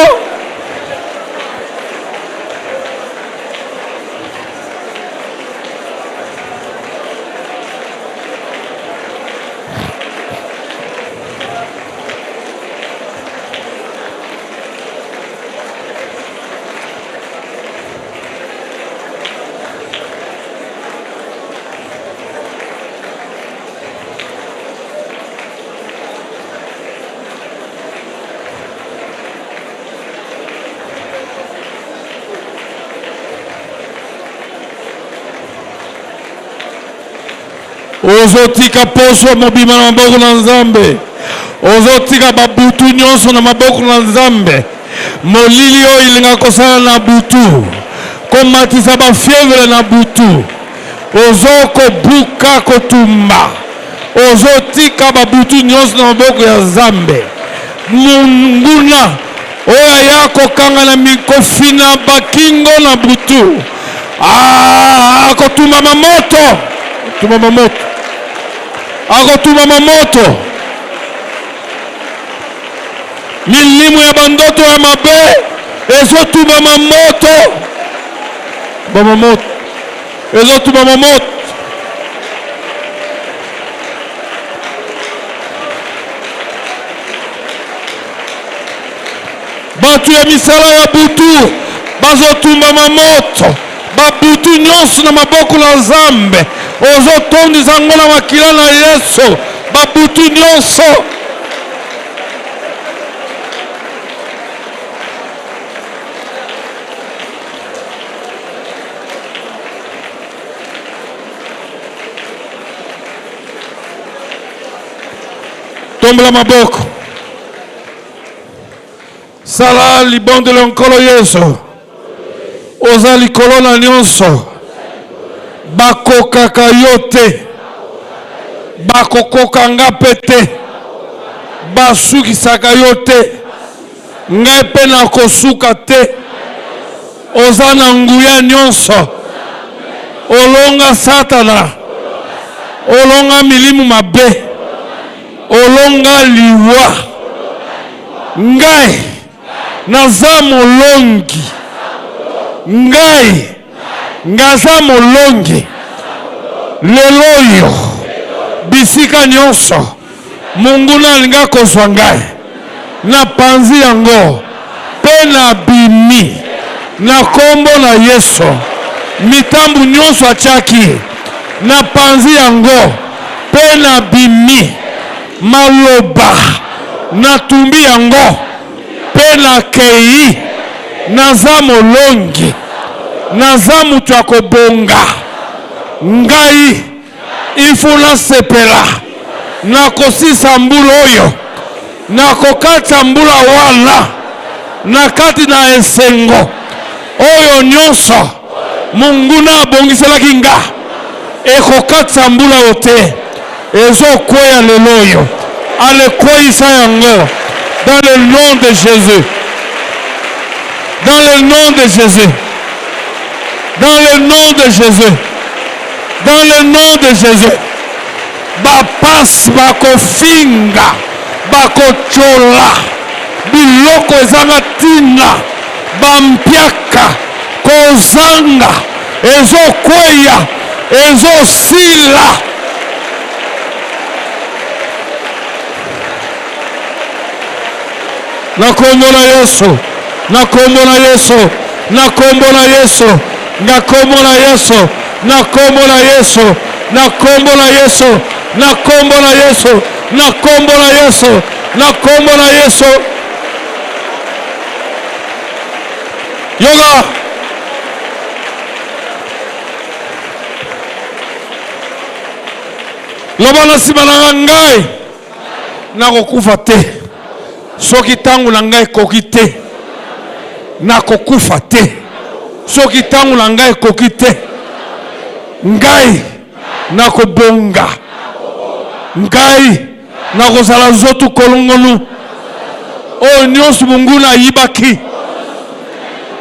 [SPEAKER 1] Ozotika poso mobima na maboko na Nzambe. Ozotika babutu nyonso na maboko na Nzambe. Molili oyo ilinga kosala na butu. Komatisa bafievre na butu. Ozoko buka kotumba. Ozotika babutu nyonso na maboko ya Nzambe. munguna oyo ya kokanga na mikofina bakingo na butu akotumama moto akotumama moto milimu ya bandoto ya mabe ezotumama moto ezotumama moto batu ya misala ya butu bazotumbama moto babutu nyonso na maboko na Nzambe ozotondisa yango na makila na Yesu babutu nyonso tombola maboko sala libondelo nkolo Yesu oza likolo na nyonso bakokaka yo te bakokokanga mpe te basukisaka yo te ngai mpe nakosuka te oza na nguya nyonso olonga Satana olonga milimu mabe olonga liwa ngai naza molongi ngai ngaza molongi lelo oyo bisika nyonso munguna alinga kozwa ngai na panzi yango mpe na bimi na kombo na Yesu mitambu nyonso atiaki na panzi yango mpe na bimi maloba natumbi yango mpe na kei naza molongi naza mutu akobonga ngai ifuna sepela nakosisa mbula oyo nakokata mbula wana na kati na esengo oyo nyonso munguna abongiselaki nga ekokatisa mbula oyo te ezokweya lelo oyo alekweyisa yango dans le nom de Jésus. Dans le nom de Jésus. Dans le nom de Jésus. Dans le nom de Jésus. Bapas bakofinga bakochola biloko ezanga tina bampiaka kozanga ezokweya ezosila na kombo na Yesu, na kombo na Yesu, na kombo na Yesu, na kombo na Yesu, na kombo na Yesu, na kombo na Yesu, na kombo na Yesu, na kombo na Yesu, na kombo na Yesu. Yoga. Loba na sima na ngai na kokufa te. Soki tangu na ngai koki te na kokufa te soki tangu na ngai koki te ngai na kobonga ngai na kozala nzoto kolongonu oyo nyonso munguna ayibaki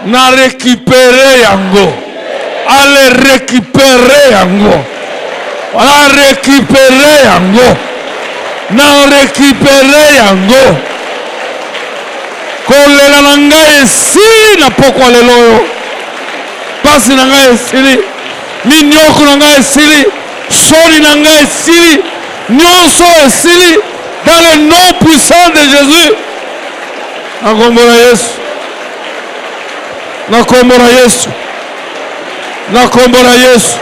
[SPEAKER 1] na récupérer yango ale récupérer yango ala récupérer yango na récupérer yango kolela na ngai esili na pokwa lelo oyo pasi na ngai esili minyoko na ngai esili soni na ngai esili nyonso esili dans le nom puissant de Jésus na kombo na Yesu na kombo na Yesu na kombo na Yesu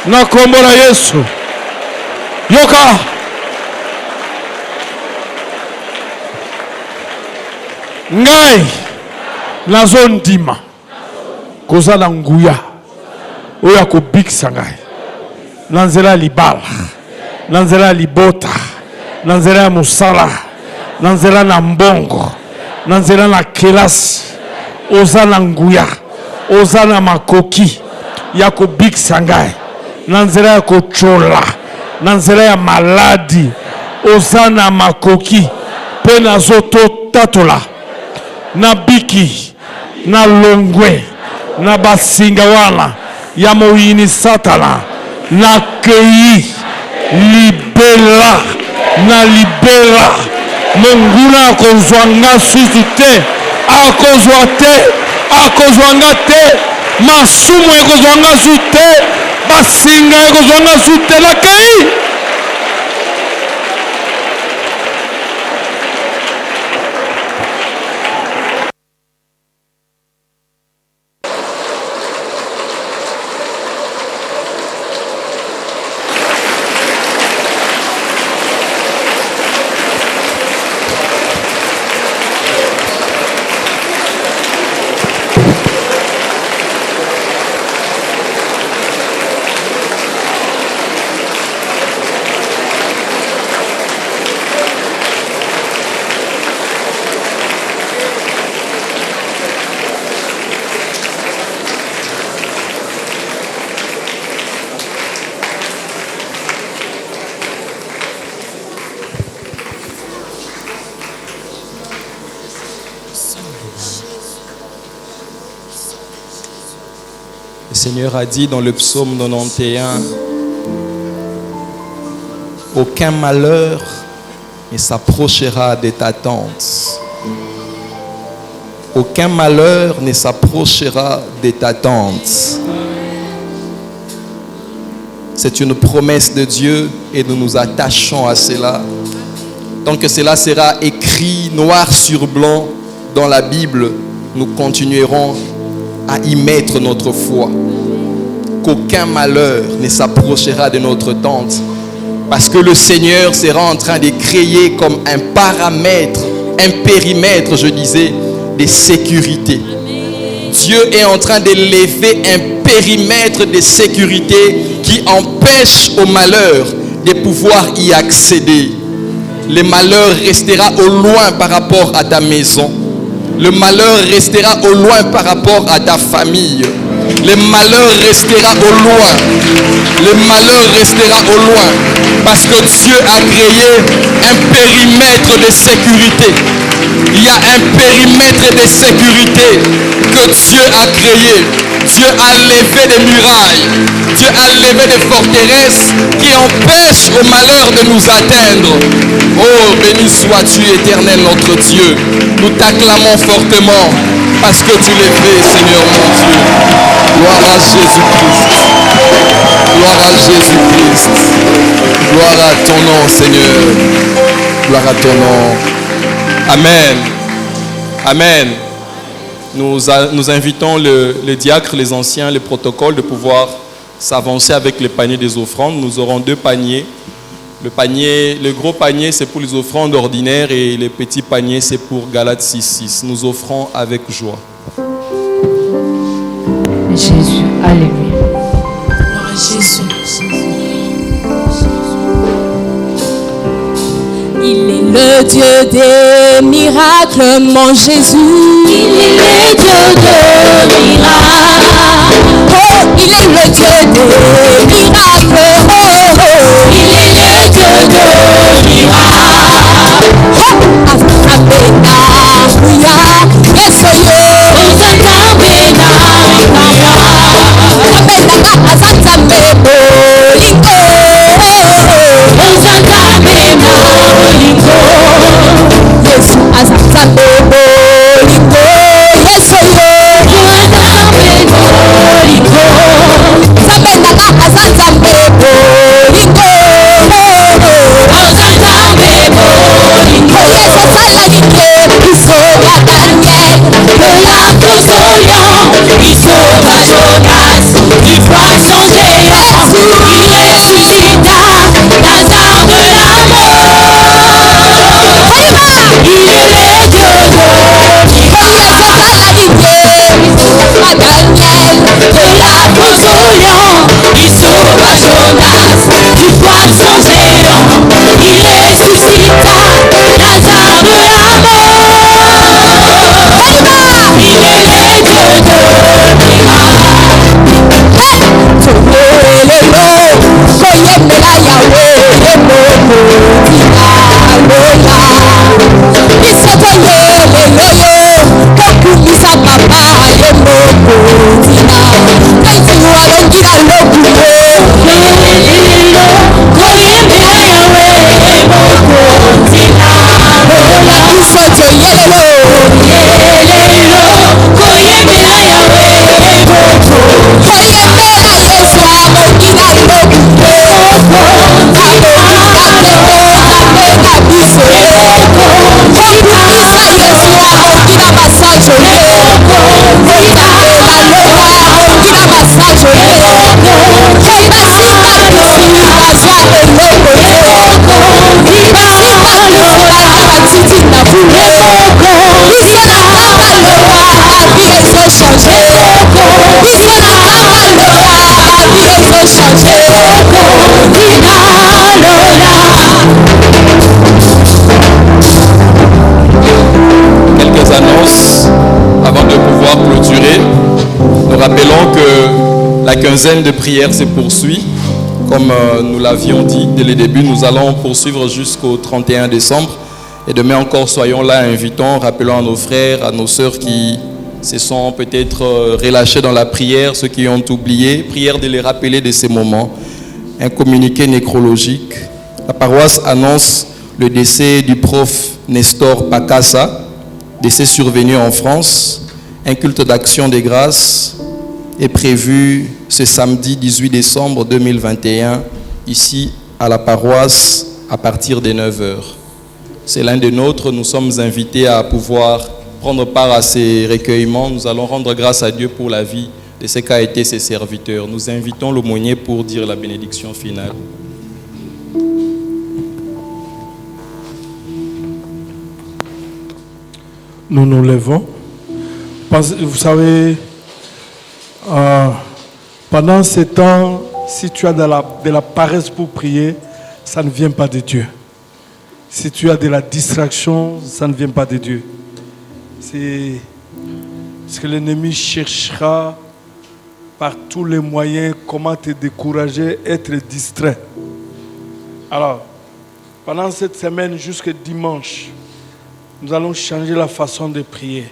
[SPEAKER 1] na kombo na Yesu yoka ngai nazo ndima kozala nguya oyo akobikisa ngai na nzela ya libala na nzela ya libota na nzela ya mosala na nzela na mbongo na nzela na kelasi oza na nguya oza na makoki ya kobikisa ngai na nzela ya kochola na nzela ya maladi oza na makoki Pe nazoto tatola. Na biki. Na longwe. Na basinga wana. Ya moyini satala. Na kei. Libela. Na libela. Monguna akozwanga susu te. Akozwa te. Akozwanga te. Masumu ekozwanga susu te. Basinga ekozwanga susu te. Na kei.
[SPEAKER 2] Le Seigneur a dit dans le psaume 91, aucun malheur ne s'approchera de ta tente. Aucun malheur ne s'approchera de ta tente. C'est une promesse de Dieu et nous nous attachons à cela. Tant que cela sera écrit noir sur blanc dans la Bible, nous continuerons à y mettre notre foi. Qu'aucun malheur ne s'approchera de notre tente. Parce que le Seigneur sera en train de créer comme un paramètre, un périmètre, je disais, de sécurité. Dieu est en train de lever un périmètre de sécurité qui empêche au malheur de pouvoir y accéder. Le malheur restera au loin par rapport à ta maison. Le malheur restera au loin par rapport à ta famille. Le malheur restera au loin. Le malheur restera au loin. Parce que Dieu a créé un périmètre de sécurité. Il y a un périmètre de sécurité que Dieu a créé. Dieu a levé des murailles. Dieu a levé des forteresses qui empêchent au malheur de nous atteindre. Oh, béni sois-tu, éternel notre Dieu. Nous t'acclamons fortement parce que tu l'es fait, Seigneur mon Dieu. Gloire à Jésus-Christ. Gloire à Jésus-Christ. Gloire à ton nom, Seigneur. Gloire à ton nom. Amen. Amen. Nous invitons le diacre, les anciens, les protocoles de pouvoir s'avancer avec les paniers des offrandes. Nous aurons 2 paniers. Le gros panier, c'est pour les offrandes ordinaires et le petit panier, c'est pour Galates 6.6. Nous offrons avec joie.
[SPEAKER 3] Jésus, alléluia.
[SPEAKER 4] Gloire à Jésus. Il est le Dieu des miracles, mon Jésus. Il est le Dieu des miracles. Oh, il est le Dieu des miracles. Oh, oh, il est le Dieu des miracles. Oh, Azantamena, Ouya, Yesoye. Azantamena, Ouya. Abendaka, Azantamena, Liko. Azantamena, Liko. Yesu, Azantamena, Liko. Yesoye. Azantamena, Liko. Abendaka, Azantamena,
[SPEAKER 2] quinzaine de prières se poursuit. Comme nous l'avions dit dès le début, nous allons poursuivre jusqu'au 31 décembre. Et demain encore, soyons là, invitons, rappelons à nos frères, à nos sœurs qui se sont peut-être relâchés dans la prière, ceux qui ont oublié, prière de les rappeler de ces moments. Un communiqué nécrologique. La paroisse annonce le décès du prof Nestor Pakassa, décès survenu en France. Un culte d'action des grâces est prévu ce samedi 18 décembre 2021, ici à la paroisse, à partir de 9h. C'est l'un des nôtres, nous sommes invités à pouvoir prendre part à ces recueillements. Nous allons rendre grâce à Dieu pour la vie de ce qu'a été ses serviteurs. Nous invitons l'aumônier pour dire la bénédiction finale.
[SPEAKER 1] Nous nous levons. Vous savez, pendant ce temps, si tu as de la paresse pour prier, ça ne vient pas de Dieu. Si tu as de la distraction, ça ne vient pas de Dieu. C'est ce que l'ennemi cherchera par tous les moyens, comment te décourager, être distrait. Alors, pendant cette semaine jusqu'à dimanche, nous allons changer la façon de prier.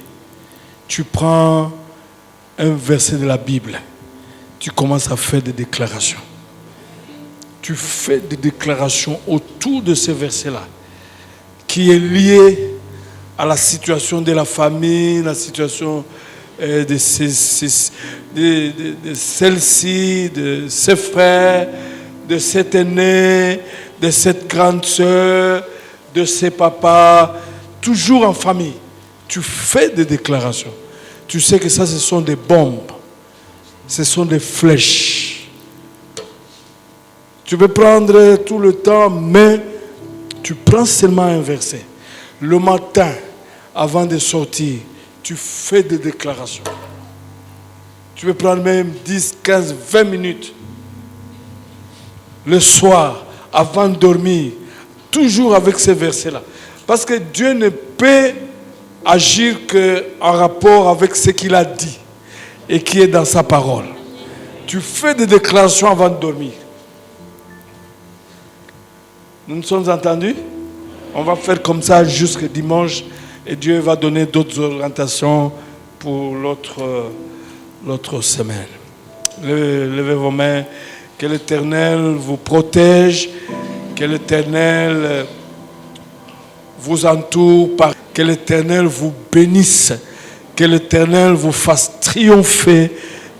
[SPEAKER 1] Tu prends un verset de la Bible, tu commences à faire des déclarations. Tu fais des déclarations autour de ce verset-là, qui est lié à la situation de la famille, la situation de celle-ci, de ses frères, de cet aîné, de cette grande sœur, de ses papas, toujours en famille. Tu fais des déclarations. Tu sais que ça, ce sont des bombes. Ce sont des flèches. Tu peux prendre tout le temps, mais tu prends seulement un verset. Le matin, avant de sortir, tu fais des déclarations. Tu peux prendre même 10, 15, 20 minutes. Le soir, avant de dormir, toujours avec ces versets-là. Parce que Dieu ne peut agir qu'en rapport avec ce qu'il a dit et qui est dans sa parole. Tu fais des déclarations avant de dormir. Nous nous sommes entendus? On va faire comme ça jusqu'à dimanche et Dieu va donner d'autres orientations pour l'autre semaine. Levez vos mains. Que l'Éternel vous protège. Que l'Éternel vous entoure. Que l'Éternel vous bénisse. Que l'Éternel vous fasse triompher.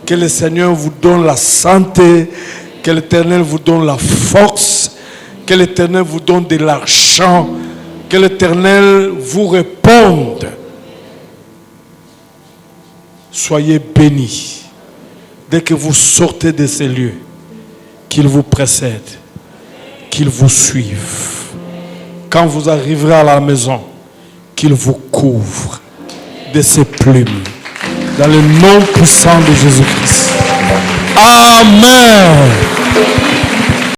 [SPEAKER 1] Que le Seigneur vous donne la santé. Que l'Éternel vous donne la force. Que l'Éternel vous donne de l'argent. Que l'Éternel vous réponde. Soyez bénis. Dès que vous sortez de ces lieux, qu'il vous précède, qu'il vous suive. Quand vous arriverez à la maison, qu'il vous couvre de ses plumes. Dans le nom puissant de Jésus-Christ. Amen.